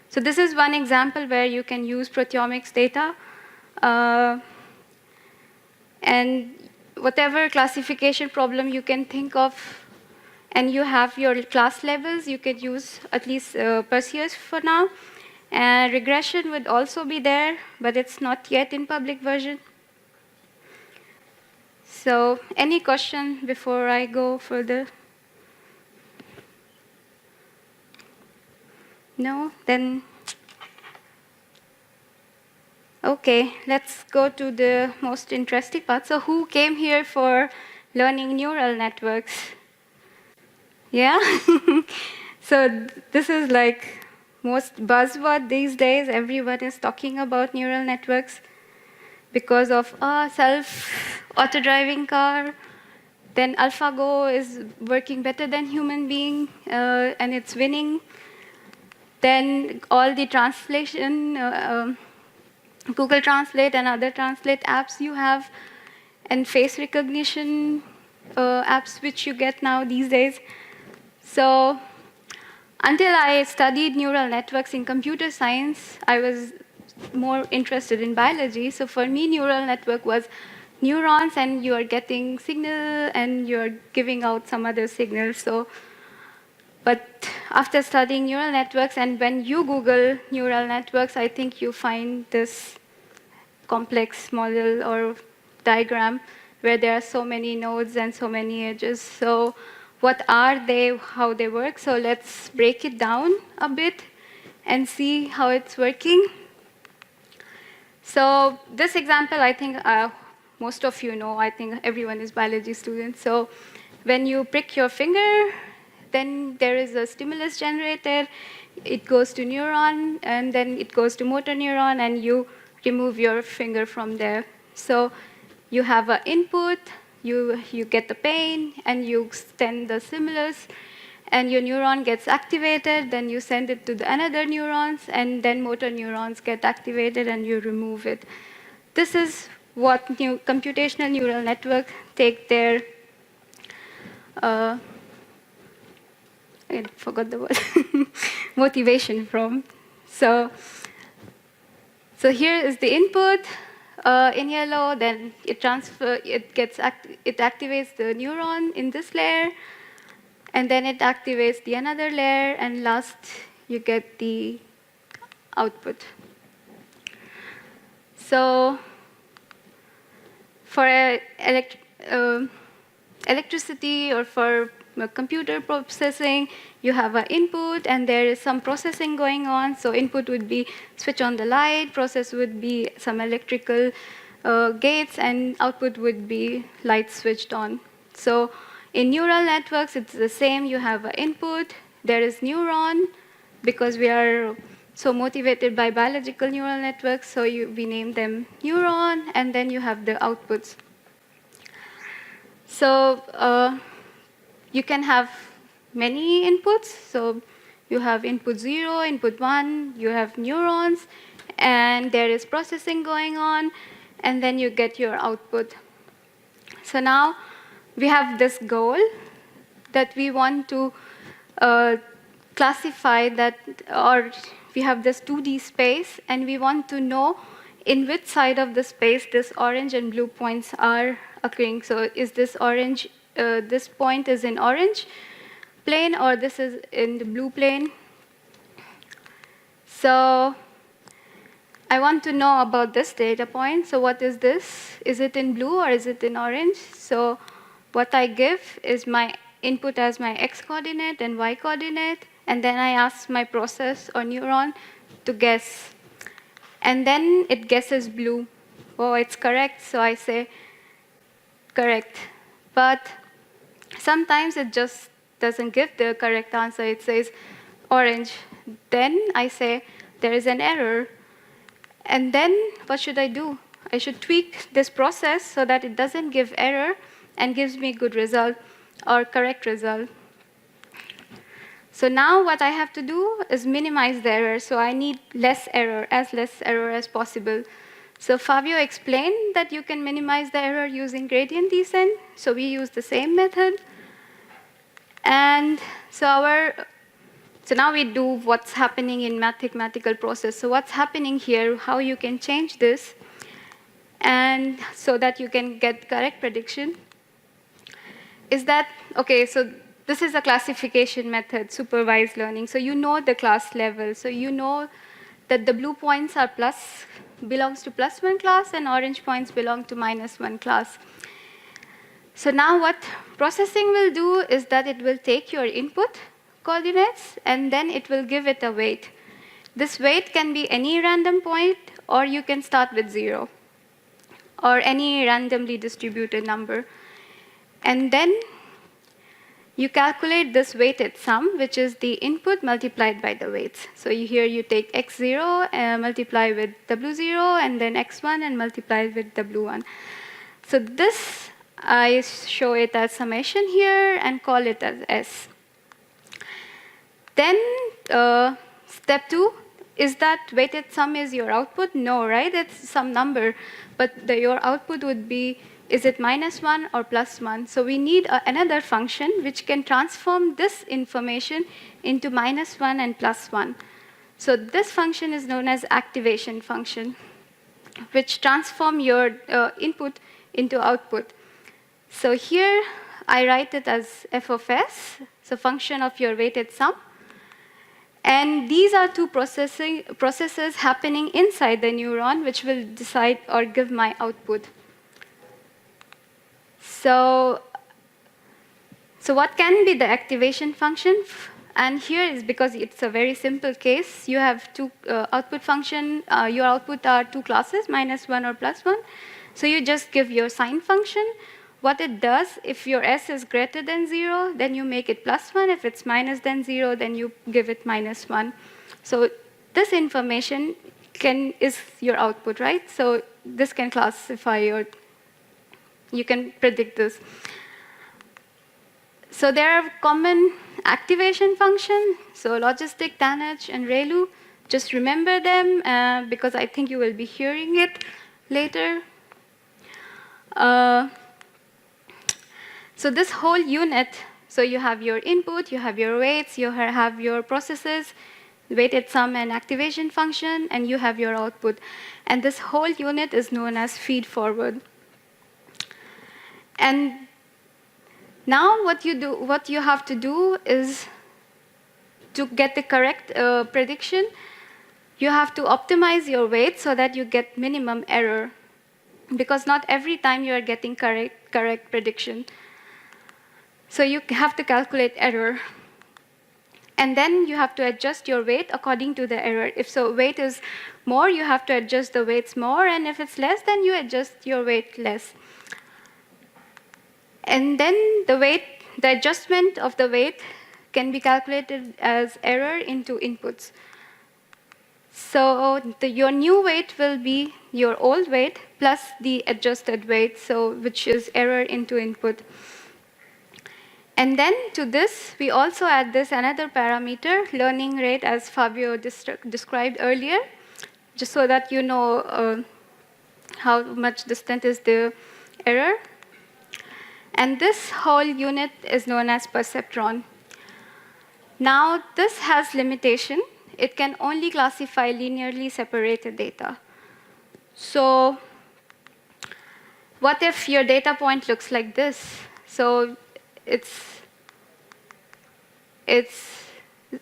So this is one example where you can use proteomics data. And whatever classification problem you can think of, and you have your class levels, you could use at least Perseus for now. And regression would also be there, but it's not yet in public version. So any question before I go further? No? Then, okay, let's go to the most interesting part. So who came here for learning neural networks? Yeah? So this is like most buzzword these days. Everyone is talking about neural networks because of self-auto-driving car. Then AlphaGo is working better than human being, and it's winning. Then all the translation, Google Translate and other translate apps you have, and face recognition apps which you get now these days. So until I studied neural networks in computer science, I was more interested in biology. So for me, neural network was neurons, and you are getting signal, and you are giving out some other signal. So, but after studying neural networks, and when you Google neural networks, I think you find this complex model or diagram where there are so many nodes and so many edges. So what are they, how they work? So let's break it down a bit and see how it's working. So this example, I think most of you know. I think everyone is biology students. So when you prick your finger, then there is a stimulus generated. It goes to neuron, and then it goes to motor neuron, and you remove your finger from there. So you have an input, you get the pain, and you send the stimulus, and your neuron gets activated, then you send it to the another neurons, and then motor neurons get activated, and you remove it. This is what computational neural network take their, I forgot the word, motivation from. So here is the input in yellow, then it activates the neuron in this layer, and then it activates the another layer, and last you get the output. So for electricity or for computer processing, you have an input, and there is some processing going on. So input would be switch on the light, process would be some electrical gates, and output would be light switched on. So In neural networks, it's the same. You have an input. There is neuron, because we are so motivated by biological neural networks, so we name them neuron, and then you have the outputs. So you can have many inputs. So you have input 0, input 1, you have neurons, and there is processing going on, and then you get your output. So now we have this goal that we want to classify that, or we have this 2D space, and we want to know in which side of the space this orange and blue points are occurring. So is this orange, this point is in orange plane, or this is in the blue plane? So I want to know about this data point. So what is this? Is it in blue or is it in orange? So what I give is my input as my x coordinate and y coordinate, and then I ask my process or neuron to guess. And then it guesses blue. Oh, it's correct, so I say correct. But sometimes it just doesn't give the correct answer. It says orange. Then I say there is an error. And then what should I do? I should tweak this process so that it doesn't give error and gives me good result or correct result. So now what I have to do is minimize the error. So I need less error as possible. So Favio explained that you can minimize the error using gradient descent. So we use the same method. And so now we do what's happening in mathematical process. So what's happening here, how you can change this, and so that you can get correct prediction, is that, okay, so this is a classification method, supervised learning. So you know the class level. So you know that the blue points are belongs to +1 class, and orange points belong to -1 class. So now what processing will do is that it will take your input coordinates, and then it will give it a weight. This weight can be any random point, or you can start with 0, or any randomly distributed number. And then you calculate this weighted sum, which is the input multiplied by the weights. So here you take x0, multiply with w0, and then x1, and multiply with w1. So this, I show it as summation here, and call it as S. Then step 2, is that weighted sum is your output? No, right? It's some number. But your output would be, is it -1 or +1? So we need another function which can transform this information into -1 and +1. So this function is known as activation function, which transform your input into output. So here I write it as f of s, so function of your weighted sum. And these are two processes happening inside the neuron, which will decide or give my output. So what can be the activation function? And here is because it's a very simple case. You have two output function. Your output are two classes, -1 or +1. So you just give your sign function. What it does, if your s is greater than 0, then you make it +1. If it's minus than 0, then you give it -1. So this information is your output, right? So this can classify you can predict this. So there are common activation functions. So logistic, Tanach, and ReLU. Just remember them because I think you will be hearing it later. So this whole unit, so you have your input, you have your weights, you have your processes, weighted sum and activation function, and you have your output. And this whole unit is known as feed forward. And now what you have to do is to get the correct prediction, you have to optimize your weight so that you get minimum error, because not every time you are getting correct prediction. So you have to calculate error. And then you have to adjust your weight according to the error. If so weight is more, you have to adjust the weights more. And if it's less, then you adjust your weight less. And then the weight the adjustment of the weight can be calculated as error into inputs. So your new weight will be your old weight plus the adjusted weight, so which is error into input. And then to this, we also add this another parameter, learning rate, as Favio described earlier, just so that you know how much distant is the error. And this whole unit is known as perceptron. Now, this has limitation. It can only classify linearly separated data. So what if your data point looks like this? So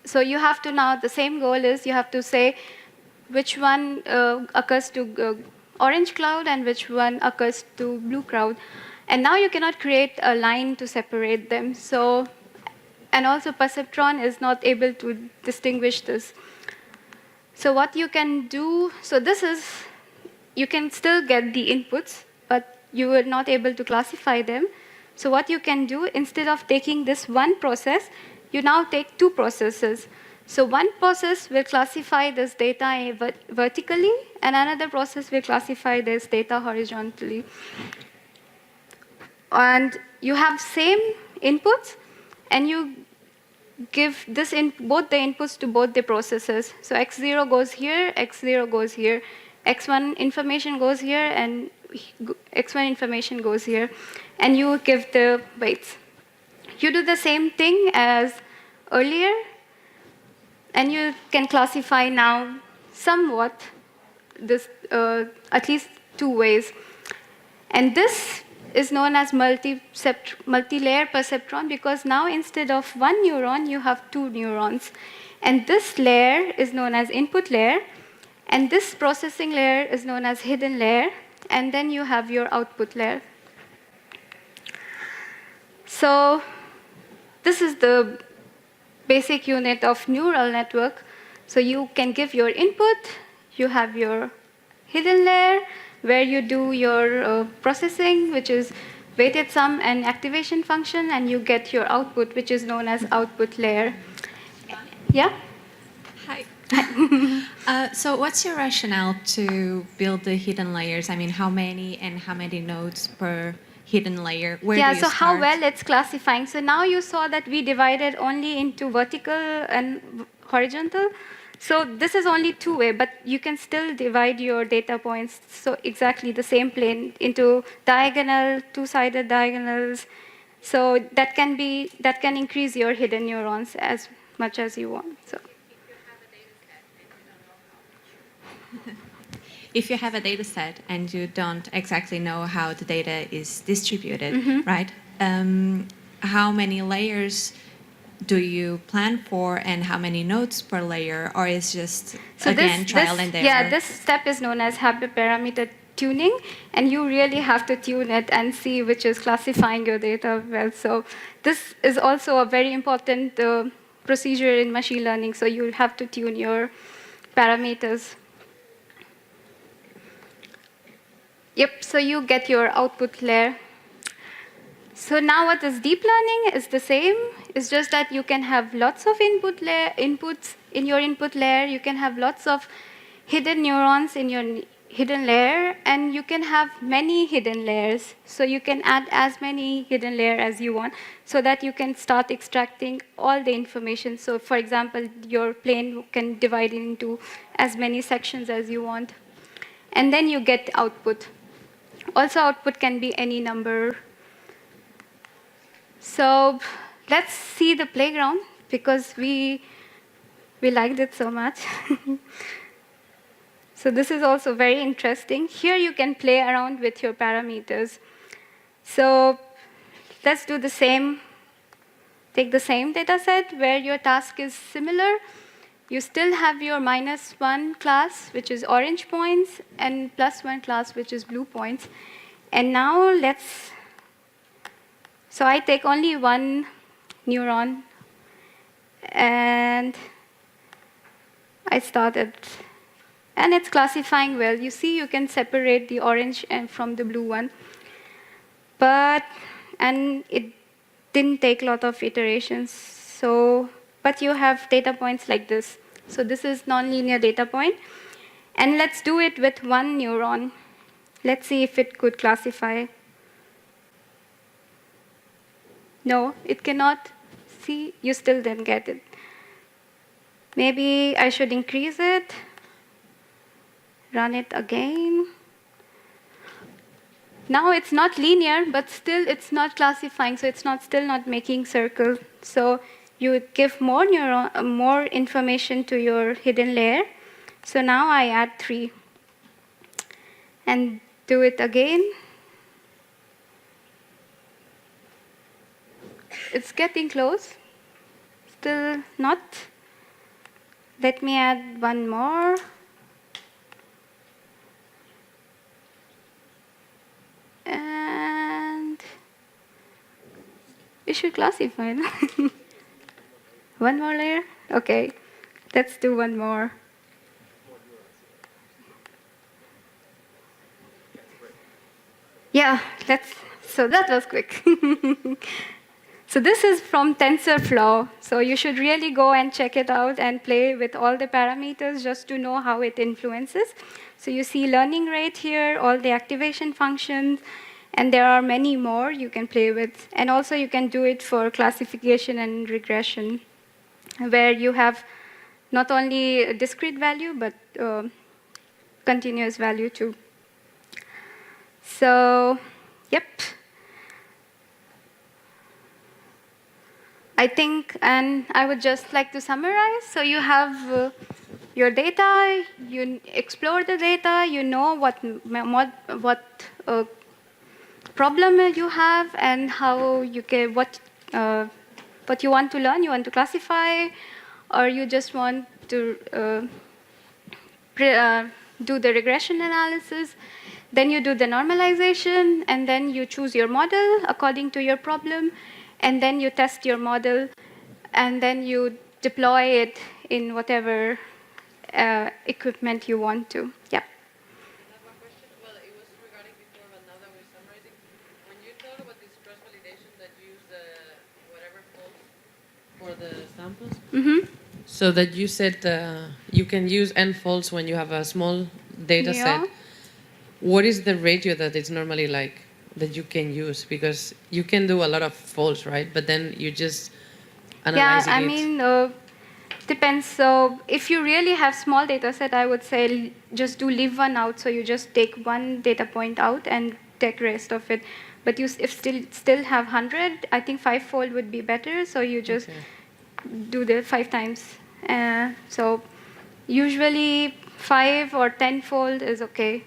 so you have to now, the same goal is you have to say which one occurs to orange cloud and which one occurs to blue cloud. And now you cannot create a line to separate them. So, and also perceptron is not able to distinguish this. So what you can do, so this is, you can still get the inputs, but you are not able to classify them. So what you can do, instead of taking this one process, you now take two processes. So one process will classify this data vertically, and another process will classify this data horizontally. And you have same inputs, and you give this both the inputs to both the processes. So x0 goes here, x0 goes here, x1 information goes here, and x1 information goes here. And you give the weights. You do the same thing as earlier, and you can classify now somewhat this at least two ways. And this is known as multi-layer perceptron, because now instead of one neuron, you have two neurons. And this layer is known as input layer, and this processing layer is known as hidden layer, and then you have your output layer. So this is the basic unit of neural network. So you can give your input, you have your hidden layer, where you do your processing, which is weighted sum and activation function, and you get your output, which is known as output layer. Yeah? Hi. So what's your rationale to build the hidden layers? I mean, how many nodes per hidden layer? Where do you so start? how well it's classifying. So now you saw that we divided only into vertical and horizontal. So this is only two-way, but you can still divide your data points, so exactly the same plane, into diagonal, two-sided diagonals. So that can increase your hidden neurons as much as you want. So. If you have a data set and you don't exactly know how the data is distributed, right? How many layers do you plan for, and how many nodes per layer, or is just, so again, trial and error? Yeah, this step is known as hyperparameter tuning, and you really have to tune it and see which is classifying your data well. So this is also a very important procedure in machine learning, so you have to tune your parameters. Yep, so you get your output layer. So now what is deep learning is the same. It's just that you can have lots of inputs in your input layer. You can have lots of hidden neurons in your hidden layer, and you can have many hidden layers. So you can add as many hidden layers as you want, so that you can start extracting all the information. So for example, your plane can divide into as many sections as you want. And then you get output. Also, output can be any number. So let's see the playground, because we liked it so much. So this is also very interesting. Here you can play around with your parameters. So let's do the same. Take the same data set where your task is similar. You still have your -1 class, which is orange points, and +1 class, which is blue points. And now so I take only one neuron, and I started. And it's classifying well. You see, you can separate the orange from the blue one. And it didn't take a lot of iterations. So, but you have data points like this. So this is nonlinear data point. And let's do it with one neuron. Let's see if it could classify. No, it cannot. See, you still didn't get it. Maybe I should increase it. Run it again. Now it's not linear, but still it's not classifying, so it's still not making circle. So you give more information to your hidden layer. So now I add 3. And do it again. It's getting close. Still not. Let me add 1 more. And it should classify. 1 more layer? Okay. Let's do 1 more. Yeah, so that was quick. So this is from TensorFlow. So you should really go and check it out and play with all the parameters just to know how it influences. So you see learning rate here, all the activation functions, and there are many more you can play with. And also you can do it for classification and regression, where you have not only a discrete value, but continuous value too. So, yep. I think, and I would just like to summarize. So you have your data, you explore the data, you know what problem you have and how you can, what you want to learn, you want to classify, or you just want to do the regression analysis. Then you do the normalization, and then you choose your model according to your problem, and then you test your model, and then you deploy it in whatever equipment you want to. Yeah. I have one question. Well, it was regarding before, but now that we're summarizing, when you talk about this cross-validation that you use the whatever false for the samples, so that you said you can use n false when you have a small data set. What is the ratio that it's normally like that you can use? Because you can do a lot of false, right? But then you just analyze it. Yeah, I mean, depends. So if you really have small data set, I would say just do leave 1 out. So you just take 1 data point out and take rest of it. But you still have 100, I think 5-fold would be better. So you just do the 5 times. So usually 5 or 10-fold is okay.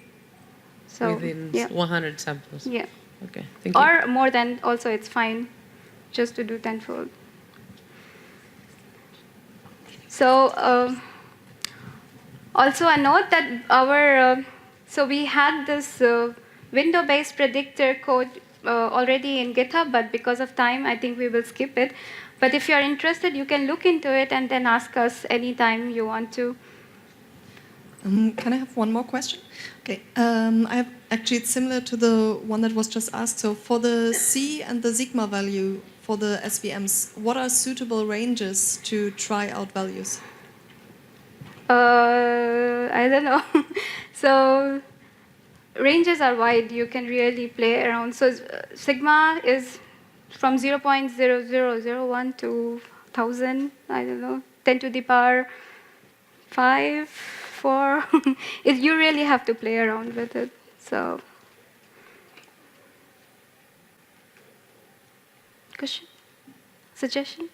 So, within 100 samples. Yeah. Okay. Thank you. Or more than also, it's fine, just to do 10-fold. So also a note that our so we had this window-based predictor code already in GitHub, but because of time, I think we will skip it. But if you're interested, you can look into it and then ask us anytime you want to. Can I have one more question? Okay. Actually, it's similar to the one that was just asked. So for the C and the sigma value for the SVMs, what are suitable ranges to try out values? I don't know. So ranges are wide. You can really play around. So sigma is from 0.0001 to 1,000, I don't know, 10 to the power 5, 4. You really have to play around with it. So, question? Suggestion?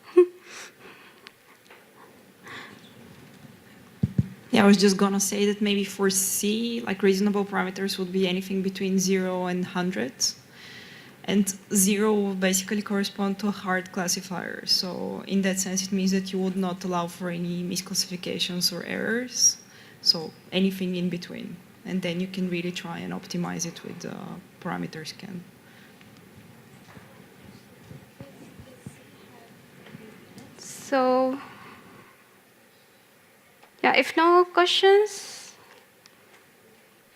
Yeah, I was just gonna say that maybe for C, like reasonable parameters would be anything between 0 and 100. And 0 will basically correspond to a hard classifier. So in that sense, it means that you would not allow for any misclassifications or errors. So anything in between. And then you can really try and optimize it with the parameter scan. So, yeah, if no questions,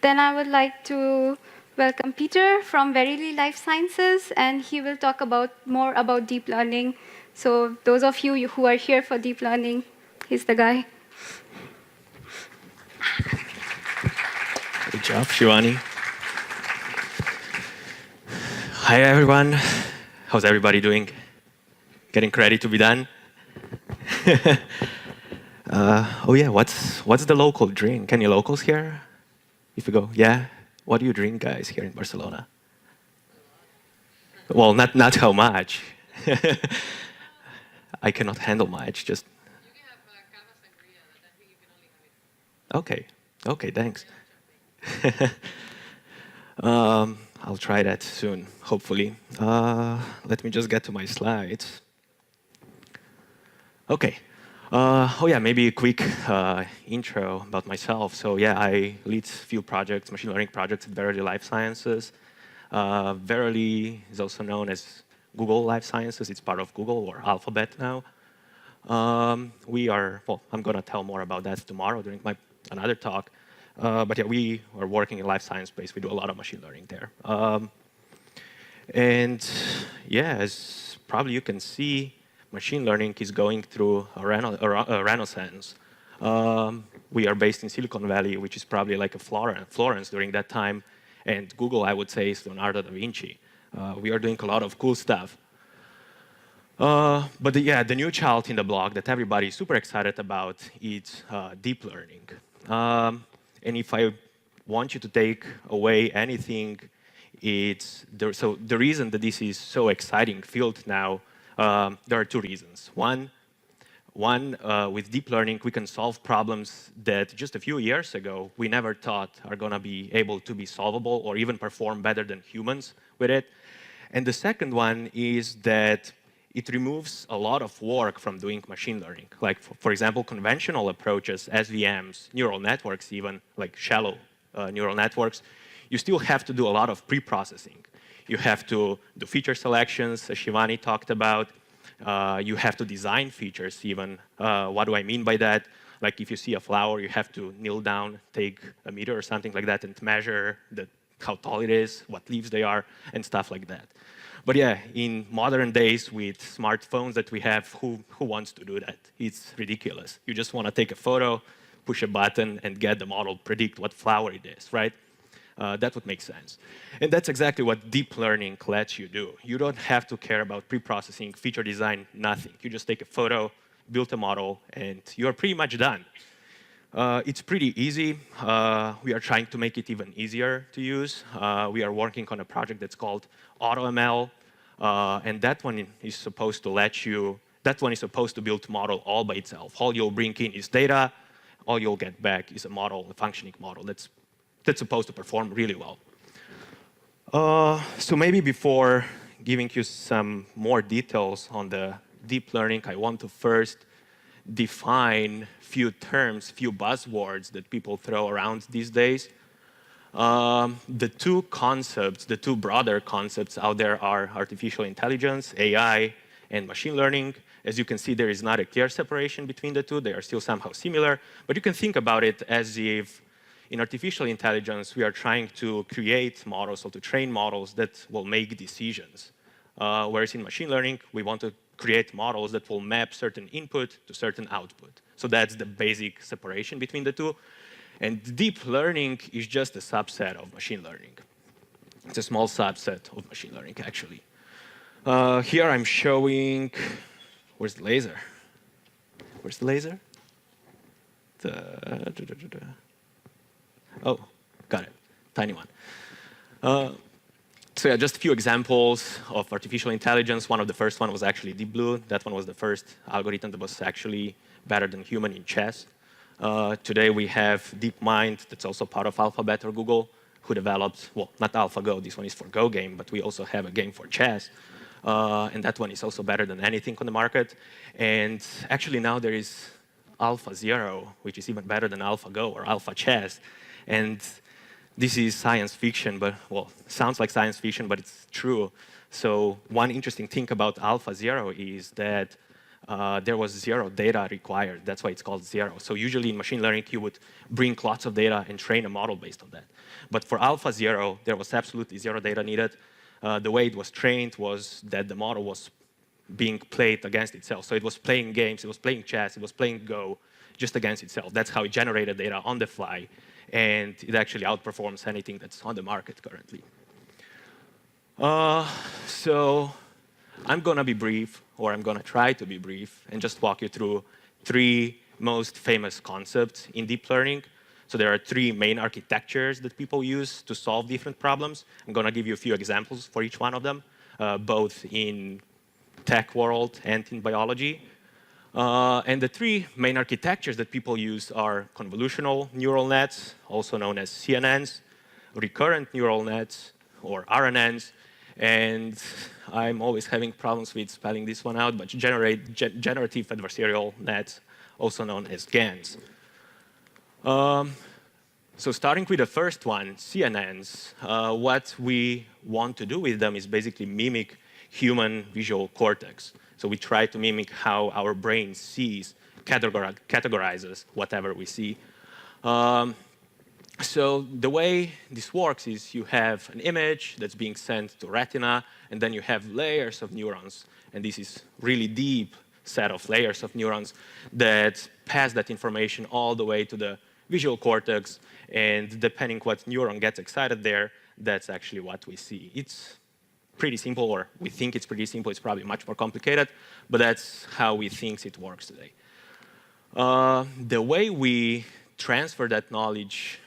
then I would like to welcome Peter from Verily Life Sciences, and he will talk more about deep learning. So those of you who are here for deep learning, he's the guy. Good job, Shivani. Hi, everyone. How's everybody doing? Getting ready to be done? Oh yeah, what's the local drink? Any locals here? If you go, yeah. What do you drink, guys, here in Barcelona? Well, not how much. I cannot handle much. Just. You can have cava sangria, but I think you can only have it. Okay. Okay. Thanks. I'll try that soon, hopefully. Let me just get to my slides. Okay. Oh yeah, maybe a quick intro about myself. So yeah, I lead a few projects, machine learning projects at Verily Life Sciences. Verily is also known as Google Life Sciences. It's part of Google or Alphabet now. We are, well, I'm going to tell more about that tomorrow during another talk. But yeah, we are working in life science space. We do a lot of machine learning there. And yeah, as probably you can see, machine learning is going through a renaissance. We are based in Silicon Valley, which is probably like a Florence during that time. And Google, I would say, is Leonardo da Vinci. We are doing a lot of cool stuff. But yeah, the new child in the block that everybody is super excited about is deep learning. And if I want you to take away anything, it's so the reason that this is so exciting field now, there are two reasons. One, with deep learning, we can solve problems that just a few years ago we never thought are going to be able to be solvable or even perform better than humans with it. And the second one is that it removes a lot of work from doing machine learning. Like, for example, conventional approaches, SVMs, neural networks even, like shallow neural networks, you still have to do a lot of pre-processing. You have to do feature selections, as Shivani talked about. You have to design features even. What do I mean by that? Like if you see a flower, you have to kneel down, take a meter or something like that, and measure how tall it is, what leaves they are, and stuff like that. But yeah, in modern days with smartphones that we have, who wants to do that? It's ridiculous. You just want to take a photo, push a button, and get the model predict what flower it is, right? That would make sense. And that's exactly what deep learning lets you do. You don't have to care about pre-processing, feature design, nothing. You just take a photo, build a model, and you're pretty much done. It's pretty easy. We are trying to make it even easier to use. We are working on a project that's called AutoML, and that one is supposed to build a model all by itself. All you'll bring in is data. All you'll get back is a model, a functioning model that's supposed to perform really well. So maybe before giving you some more details on the deep learning, I want to first define few terms, few buzzwords that people throw around these days. The two broader concepts out there are artificial intelligence, AI, and machine learning. As you can see, there is not a clear separation between the two. They are still somehow similar. But you can think about it as if in artificial intelligence, we are trying to create models or to train models that will make decisions. Whereas in machine learning, we want to create models that will map certain input to certain output. So that's the basic separation between the two. And deep learning is just a subset of machine learning. It's a small subset of machine learning, actually. Here I'm showing, where's the laser? Where's the laser? Oh, got it, tiny one. So yeah, just a few examples of artificial intelligence. One of the first one was actually Deep Blue. That one was the first algorithm that was actually better than human in chess. Today we have DeepMind, that's also part of Alphabet or Google, who developed, well, not AlphaGo, this one is for Go game, but we also have a game for chess. And that one is also better than anything on the market. And actually now there is AlphaZero, which is even better than AlphaGo or AlphaChess. And this is science fiction, but, well, sounds like science fiction, but it's true. So one interesting thing about AlphaZero is that there was 0 data required. That's why it's called 0. So usually in machine learning, you would bring lots of data and train a model based on that. But for alpha 0, there was absolutely 0 data needed. The way it was trained was that the model was being played against itself. So it was playing games, it was playing chess, it was playing Go, just against itself. That's how it generated data on the fly. And it actually outperforms anything that's on the market currently. So I'm going to be brief, or I'm going to try to be brief, and just walk you through 3 most famous concepts in deep learning. So there are 3 main architectures that people use to solve different problems. I'm going to give you a few examples for each one of them, both in tech world and in biology. And the 3 main architectures that people use are convolutional neural nets, also known as CNNs, recurrent neural nets, or RNNs, and I'm always having problems with spelling this one out, but generative adversarial nets, also known as GANs. So starting with the first one, CNNs, what we want to do with them is basically mimic human visual cortex. So we try to mimic how our brain sees, categorizes whatever we see. So the way this works is you have an image that's being sent to retina, and then you have layers of neurons. And this is really deep set of layers of neurons that pass that information all the way to the visual cortex. And depending what neuron gets excited there, that's actually what we see. It's pretty simple, or we think it's pretty simple. It's probably much more complicated, but that's how we think it works today. The way we transfer that knowledge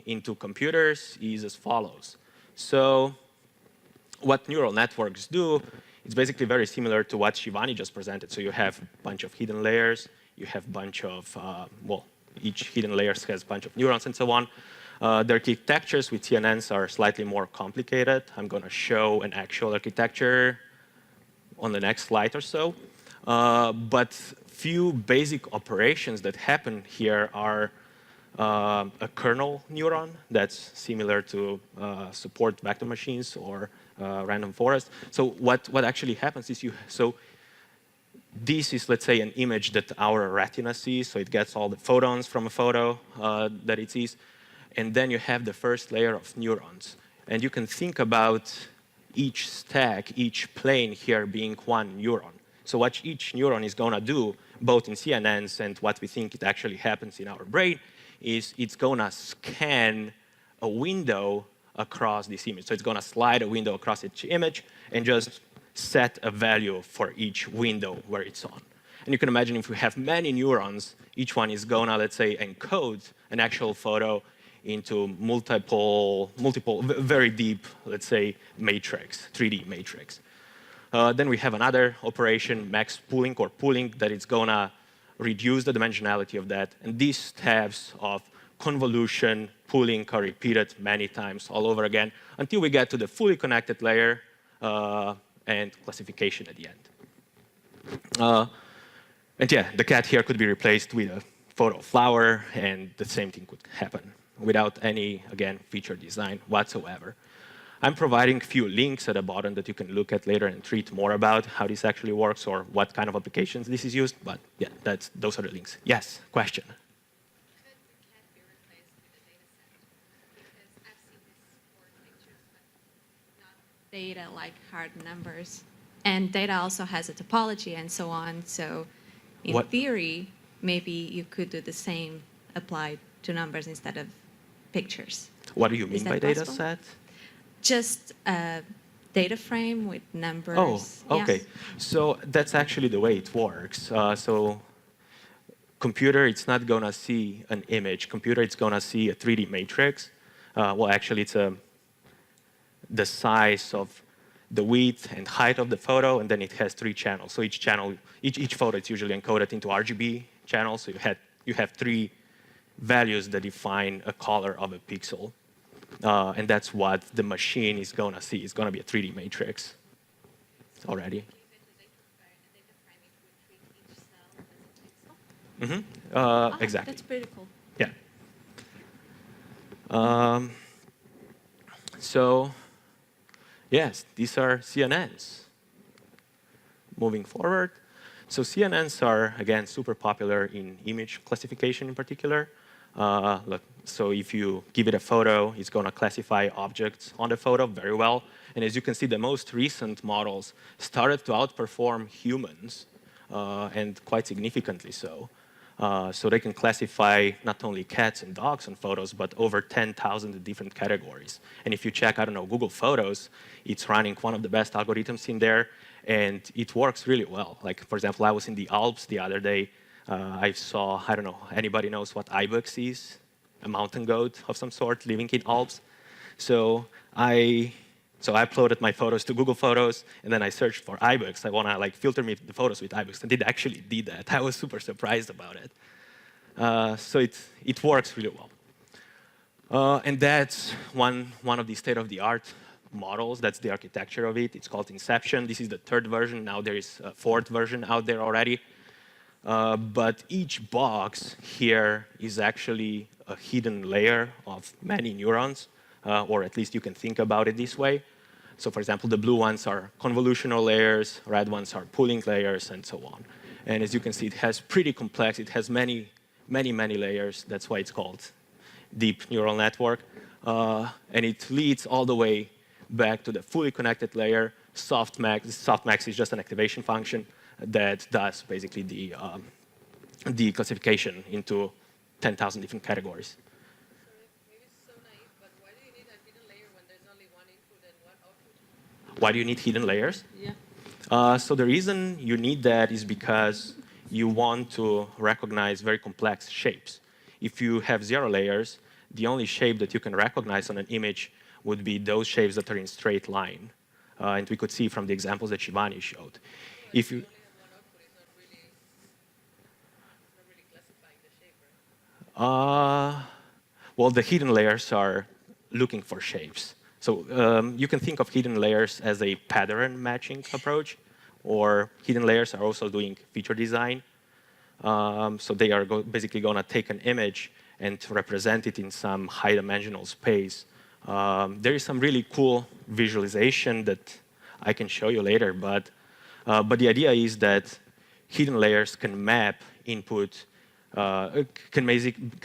into computers is as follows. So what neural networks do, it's basically very similar to what Shivani just presented. So you have a bunch of hidden layers. You have a bunch of, well, each hidden layer has a bunch of neurons and so on. The architectures with CNNs are slightly more complicated. I'm going to show an actual architecture on the next slide or so. But few basic operations that happen here are a kernel neuron that's similar to support vector machines or random forest. So what actually happens is this is, let's say, an image that our retina sees. So it gets all the photons from a photo that it sees. And then you have the first layer of neurons. And you can think about each stack, each plane here being one neuron. So what each neuron is going to do, both in CNNs and what we think it actually happens in our brain, is it's going to scan a window across this image. So it's going to slide a window across each image and just set a value for each window where it's on. And you can imagine if we have many neurons, each one is going to, let's say, encode an actual photo into multiple, very deep, let's say, matrix, 3D matrix. Then we have another operation, max pooling or pooling, that it's going to reduce the dimensionality of that. And these steps of convolution, pooling are repeated many times all over again until we get to the fully connected layer and classification at the end. And yeah, the cat here could be replaced with a photo of flower, and the same thing could happen without any, again, feature design whatsoever. I'm providing a few links at the bottom that you can look at later and read more about how this actually works or what kind of applications this is used. But yeah, those are the links. Yes, question? Could the cat be replaced with a data set? Because I've seen this for pictures, but not data like hard numbers. And data also has a topology and so on. So in theory, maybe you could do the same applied to numbers instead of pictures. What do you mean by data set? Just a data frame with numbers. Oh, OK. Yeah. So that's actually the way it works. So computer, it's not going to see an image. Computer, it's going to see a 3D matrix. Well, actually, it's the size of the width and height of the photo, and then it has 3 channels. So each channel, each photo is usually encoded into RGB channels. So you have 3 values that define a color of a pixel. And that's what the machine is going to see. It's going to be a 3D matrix already. Exactly. That's pretty cool. Yeah. So yes, these are CNNs. Moving forward. So CNNs are, again, super popular in image classification in particular. So if you give it a photo, it's going to classify objects on the photo very well. And as you can see, the most recent models started to outperform humans, and quite significantly so. So they can classify not only cats and dogs on photos, but over 10,000 different categories. And if you check, I don't know, Google Photos, it's running one of the best algorithms in there, and it works really well. Like, for example, I was in the Alps the other day. I saw, I don't know, anybody knows what ibex is? A mountain goat of some sort living in Alps. So I uploaded my photos to Google Photos, and then I searched for ibex. I want to like filter me the photos with ibex, and it actually did that. I was super surprised about it. So it works really well. And that's one of the state-of-the-art models. That's the architecture of it. It's called Inception. This is the 3rd version. Now there is a 4th version out there already. But each box here is actually a hidden layer of many neurons, or at least you can think about it this way. So for example, the blue ones are convolutional layers, red ones are pooling layers, and so on. And as you can see, it has pretty complex, it has many layers. That's why it's called deep neural network. And it leads all the way back to the fully connected layer. Softmax. Softmax is just an activation function that does basically the classification into 10,000 different categories. Maybe it's so naive, but why do you need a hidden layer when there's only one input and one output? Why do you need hidden layers? Yeah. So the reason you need that is because you want to recognize very complex shapes. If you have 0 layers, the only shape that you can recognize on an image would be those shapes that are in straight line. And we could see from the examples that Shivani showed. If you well, the hidden layers are looking for shapes. So you can think of hidden layers as a pattern matching approach, or hidden layers are also doing feature design. So they are basically going to take an image and represent it in some high-dimensional space. There is some really cool visualization that I can show you later, but the idea is that hidden layers can map input, can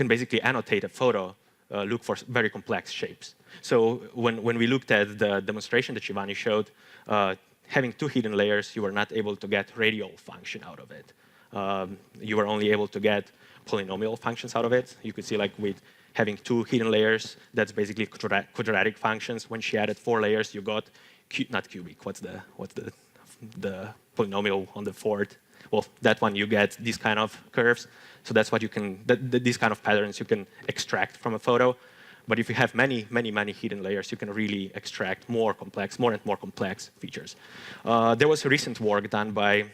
basically annotate a photo, look for very complex shapes. So when we looked at the demonstration that Shivani showed, having 2 hidden layers, you were not able to get radial function out of it. You were only able to get polynomial functions out of it. You could see like with having 2 hidden layers, that's basically quadratic functions. When she added 4 layers, you got not cubic. What's the polynomial on the 4th? Well, that one you get these kind of curves. So that's what you can. These kind of patterns you can extract from a photo. But if you have many hidden layers, you can really extract more and more complex features. There was a recent work done by,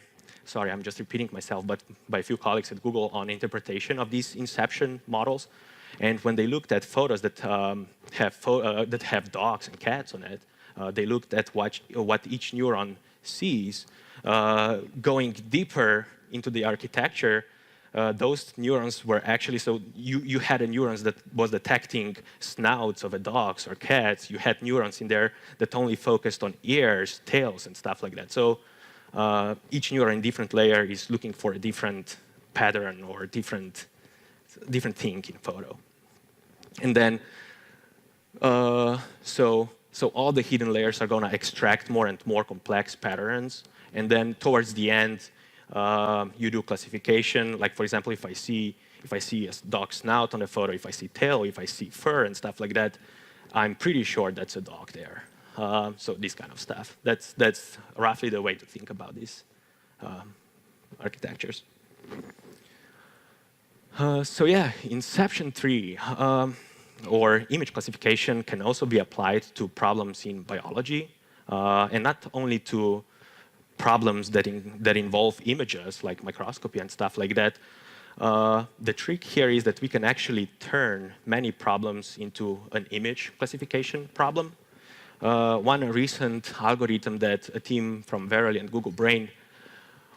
sorry, I'm just repeating myself, but by a few colleagues at Google on interpretation of these inception models. And when they looked at photos that have dogs and cats on it, they looked at what each neuron sees. Going deeper into the architecture, those neurons were actually, so you had a neurons that was detecting snouts of a dogs or cats. You had neurons in there that only focused on ears, tails, and stuff like that. So each neuron in different layer is looking for a different pattern or different thing in a photo. And then, so all the hidden layers are going to extract more and more complex patterns. And then towards the end, you do classification. Like for example, if I see a dog snout on a photo, if I see tail, if I see fur and stuff like that, I'm pretty sure that's a dog there. So this kind of stuff. That's roughly the way to think about these architectures. So yeah, Inception 3 or image classification can also be applied to problems in biology, and not only to problems that involve images like microscopy and stuff like that. The trick here is that we can actually turn many problems into an image classification problem. One recent algorithm that a team from Verily and Google Brain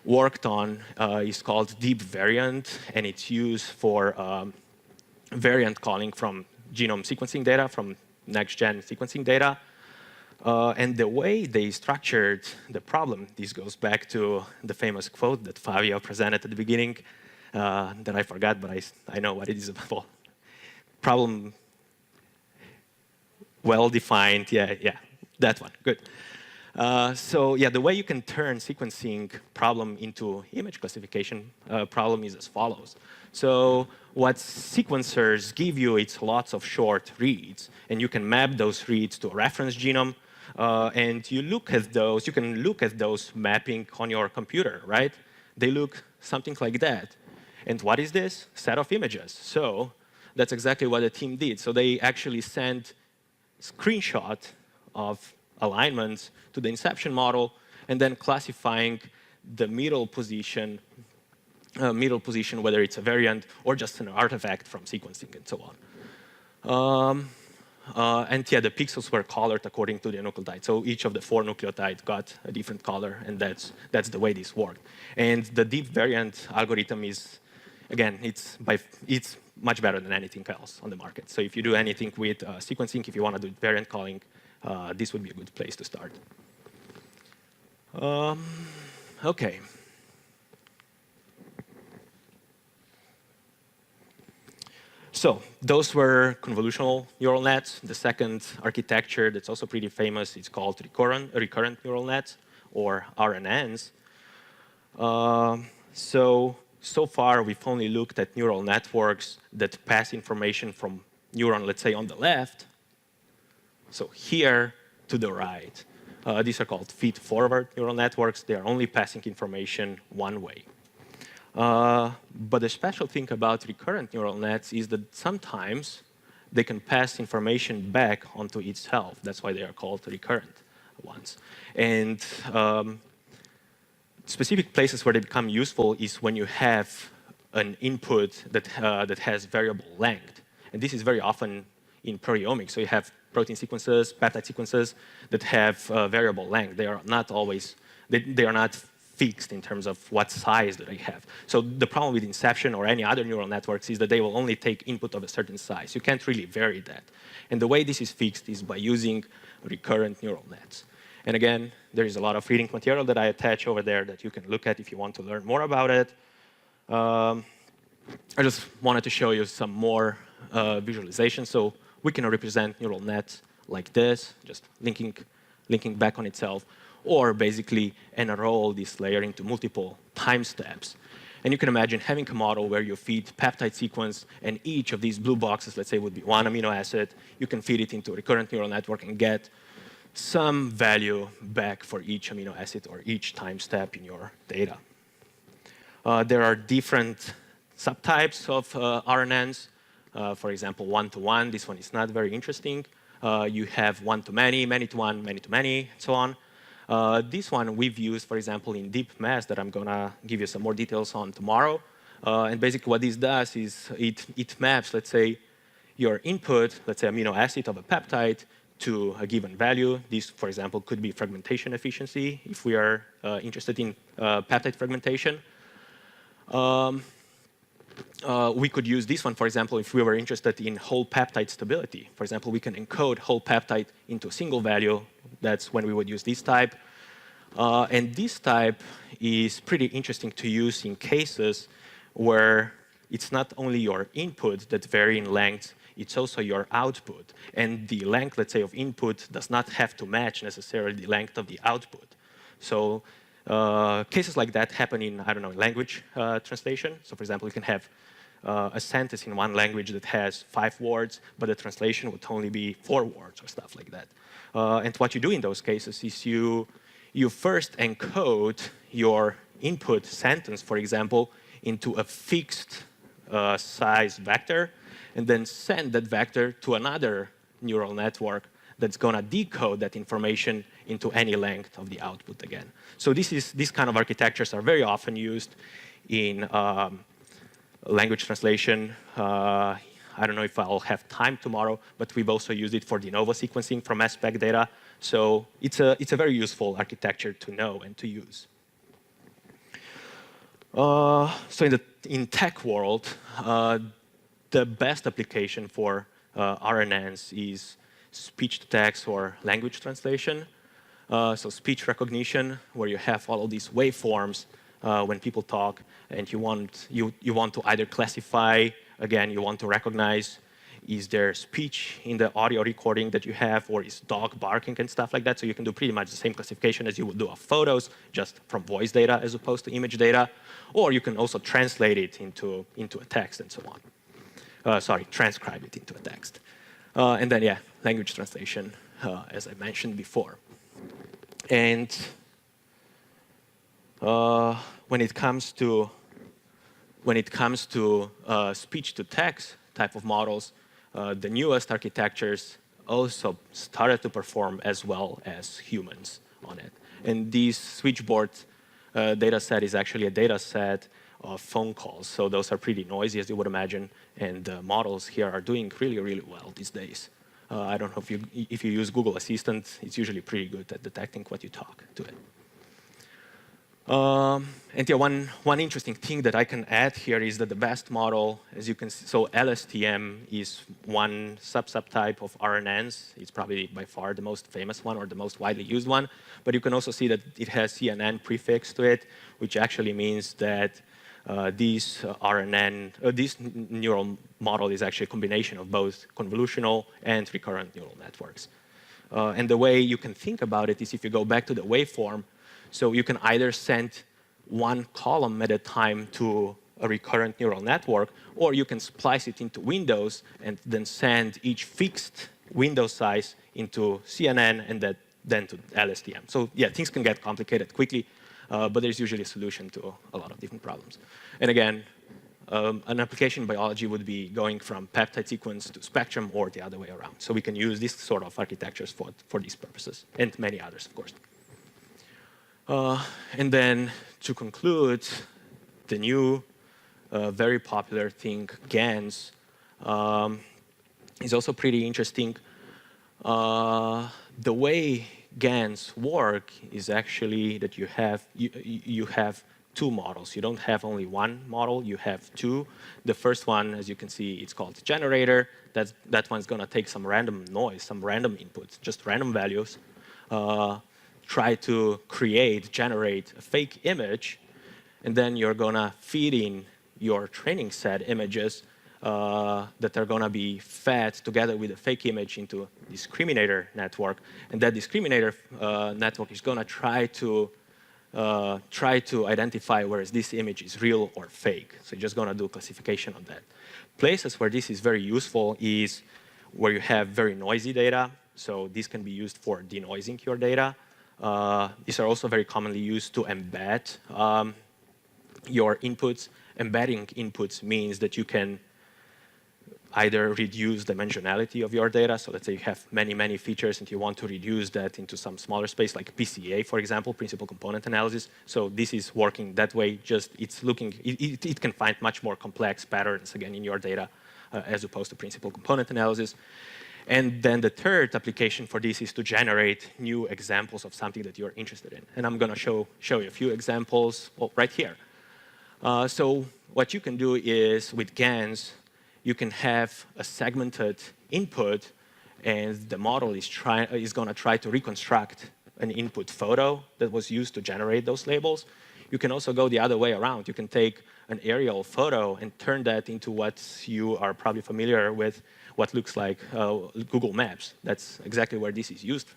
worked on is called deep variant, and it's used for variant calling from genome sequencing data, from next-gen sequencing data. And the way they structured the problem, this goes back to the famous quote that Favio presented at the beginning, that I forgot, but I know what it is about. Problem well-defined, yeah, that one, good. So yeah, the way you can turn sequencing problem into image classification problem is as follows. So what sequencers give you, it's lots of short reads, and you can map those reads to a reference genome, and you look at those, you can look at those mapping on your computer, right? They look something like that. And what is this? Set of images. So that's exactly what the team did. So they actually sent screenshot of alignments to the inception model, and then classifying the middle position, whether it's a variant or just an artifact from sequencing and so on. And yeah, the pixels were colored according to the nucleotide. So each of the 4 nucleotides got a different color, and that's the way this worked. And the deep variant algorithm is, again, it's much better than anything else on the market. So if you do anything with sequencing, if you want to do variant calling, this would be a good place to start. OK. So those were convolutional neural nets. The second architecture that's also pretty famous is called recurrent neural nets, or RNNs. So far, we've only looked at neural networks that pass information from neuron, let's say, on the left, so here to the right. These are called feed-forward neural networks. They are only passing information one way. But the special thing about recurrent neural nets is that sometimes they can pass information back onto itself. That's why they are called recurrent ones. And specific places where they become useful is when you have an input that has variable length. And this is very often in proteomics. So you have protein sequences, peptide sequences that have variable length. They are not always, they are not fixed in terms of what size do they have. So the problem with inception or any other neural networks is that they will only take input of a certain size. You can't really vary that. And the way this is fixed is by using recurrent neural nets. And again, there is a lot of reading material that I attach over there that you can look at if you want to learn more about it. I just wanted to show you some more visualization. So we can represent neural nets like this, just linking back on itself, or basically enroll this layer into multiple time steps. And you can imagine having a model where you feed peptide sequence, and each of these blue boxes, let's say, would be one amino acid. You can feed it into a recurrent neural network and get some value back for each amino acid or each time step in your data. There are different subtypes of RNNs. For example, one-to-one. This one is not very interesting. You have one-to-many, many-to-one, many-to-many, and so on. This one we've used, for example, in deep mass that I'm going to give you some more details on tomorrow. And basically what this does is it maps, let's say, your input, let's say amino acid of a peptide, to a given value. This, for example, could be fragmentation efficiency, if we are interested in peptide fragmentation. We could use this one, for example, if we were interested in whole peptide stability. For example, we can encode whole peptide into a single value. That's when we would use this type. And this type is pretty interesting to use in cases where it's not only your input that vary in length, it's also your output. And the length, let's say, of input does not have to match necessarily the length of the output. So cases like that happen in, I don't know, language translation. So for example, you can have a sentence in one language that has 5 words, but the translation would only be 4 words or stuff like that. And what you do in those cases is you first encode your input sentence, for example, into a fixed size vector, and then send that vector to another neural network that's going to decode that information into any length of the output again. So these kind of architectures are very often used in language translation. I don't know if I'll have time tomorrow, but we've also used it for de novo sequencing from SPEC data. So it's a very useful architecture to know and to use. So in tech world, the best application for RNNs is speech-to-text or language translation. So speech recognition, where you have all of these waveforms when people talk, and you want to either classify, again, you want to recognize, is there speech in the audio recording that you have, or is dog barking and stuff like that? So you can do pretty much the same classification as you would do of photos, just from voice data as opposed to image data. Or you can also translate it into a text and so on. Sorry, transcribe it into a text. And then, yeah, language translation, as I mentioned before. And when it comes to speech-to-text type of models, the newest architectures also started to perform as well as humans on it. And this switchboard data set is actually a data set of phone calls. So those are pretty noisy, as you would imagine. And the models here are doing really, really well these days. I don't know if you use Google Assistant, it's usually pretty good at detecting what you talk to it. And yeah, one interesting thing that I can add here is that the best model, as you can see, so LSTM is one subtype of RNNs. It's probably by far the most famous one or the most widely used one. But you can also see that it has CNN prefix to it, which actually means that this neural model is actually a combination of both convolutional and recurrent neural networks. And the way you can think about it is if you go back to the waveform, so you can either send one column at a time to a recurrent neural network, or you can splice it into windows and then send each fixed window size into CNN and then to LSTM. So yeah, things can get complicated quickly, but there's usually a solution to a lot of different problems. And again, an application in biology would be going from peptide sequence to spectrum or the other way around. So we can use this sort of architectures for these purposes, and many others, of course. And then to conclude, the new, very popular thing, GANs, is also pretty interesting. The way GANs work is actually that you have two models. You don't have only one model, you have two. The first one, as you can see, it's called generator. That one's going to take some random noise, some random inputs, just random values. Try to generate a fake image, and then you're going to feed in your training set images that are going to be fed together with a fake image into discriminator network. And that discriminator network is going to try to identify whether this image is real or fake. So you're just going to do classification on that. Places where this is very useful is where you have very noisy data. So this can be used for denoising your data. These are also very commonly used to embed your inputs. Embedding inputs means that you can either reduce dimensionality of your data. So let's say you have many, many features and you want to reduce that into some smaller space, like PCA, for example, principal component analysis. So this is working that way. Just it can find much more complex patterns, again, in your data as opposed to principal component analysis. And then the third application for this is to generate new examples of something that you're interested in. And I'm going to show you a few examples right here. So what you can do is, with GANs, you can have a segmented input, and the model is going to try to reconstruct an input photo that was used to generate those labels. You can also go the other way around. You can take an aerial photo and turn that into what you are probably familiar with, what looks like Google Maps. That's exactly where this is used.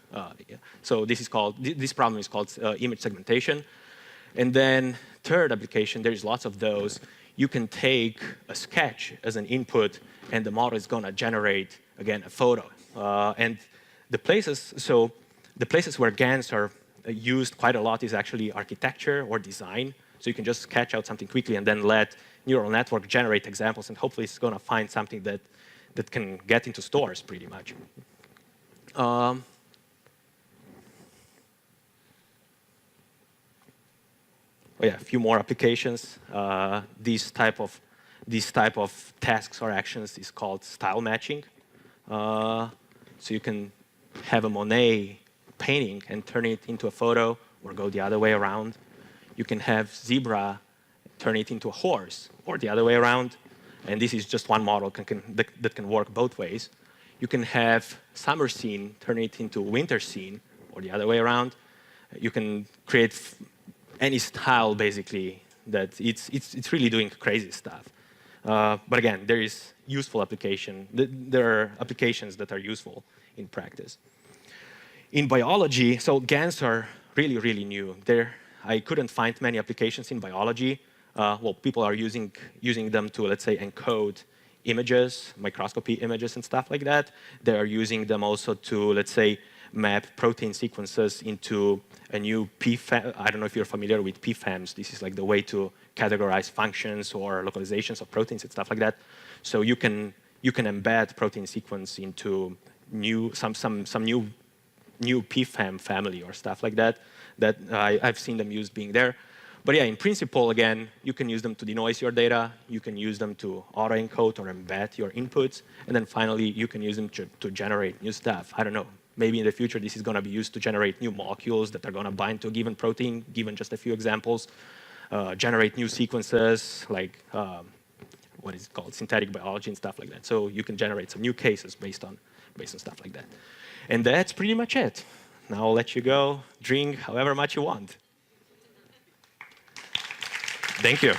So this problem is called image segmentation. And then third application, there's lots of those. You can take a sketch as an input, and the model is going to generate, again, a photo. And the places where GANs are used quite a lot is actually architecture or design. So you can just sketch out something quickly and then let neural network generate examples, and hopefully it's going to find something that can get into stores pretty much. A few more applications. These type of tasks or actions is called style matching. So you can have a Monet painting and turn it into a photo, or go the other way around. You can have zebra, turn it into a horse, or the other way around. And this is just one model that can work both ways. You can have summer scene, turn it into winter scene, or the other way around. You can create any style, basically, that it's really doing crazy stuff. But again, there is useful application. There are applications that are useful in practice. In biology, so GANs are really, really new. I couldn't find many applications in biology. Well, people are using them to, let's say, encode images, microscopy images and stuff like that. They are using them also to, let's say, map protein sequences into a new PFAM. I don't know if you're familiar with PFAMs. This is like the way to categorize functions or localizations of proteins and stuff like that. So you can embed protein sequence into some new PFAM family or stuff like that. That I've seen them used being there. But yeah, in principle, again, you can use them to denoise your data. You can use them to auto-encode or embed your inputs. And then finally, you can use them to generate new stuff. I don't know. Maybe in the future, this is going to be used to generate new molecules that are going to bind to a given protein, given just a few examples. Generate new sequences, like what is it called, synthetic biology and stuff like that. So you can generate some new cases based on stuff like that. And that's pretty much it. Now I'll let you go, drink however much you want. Thank you.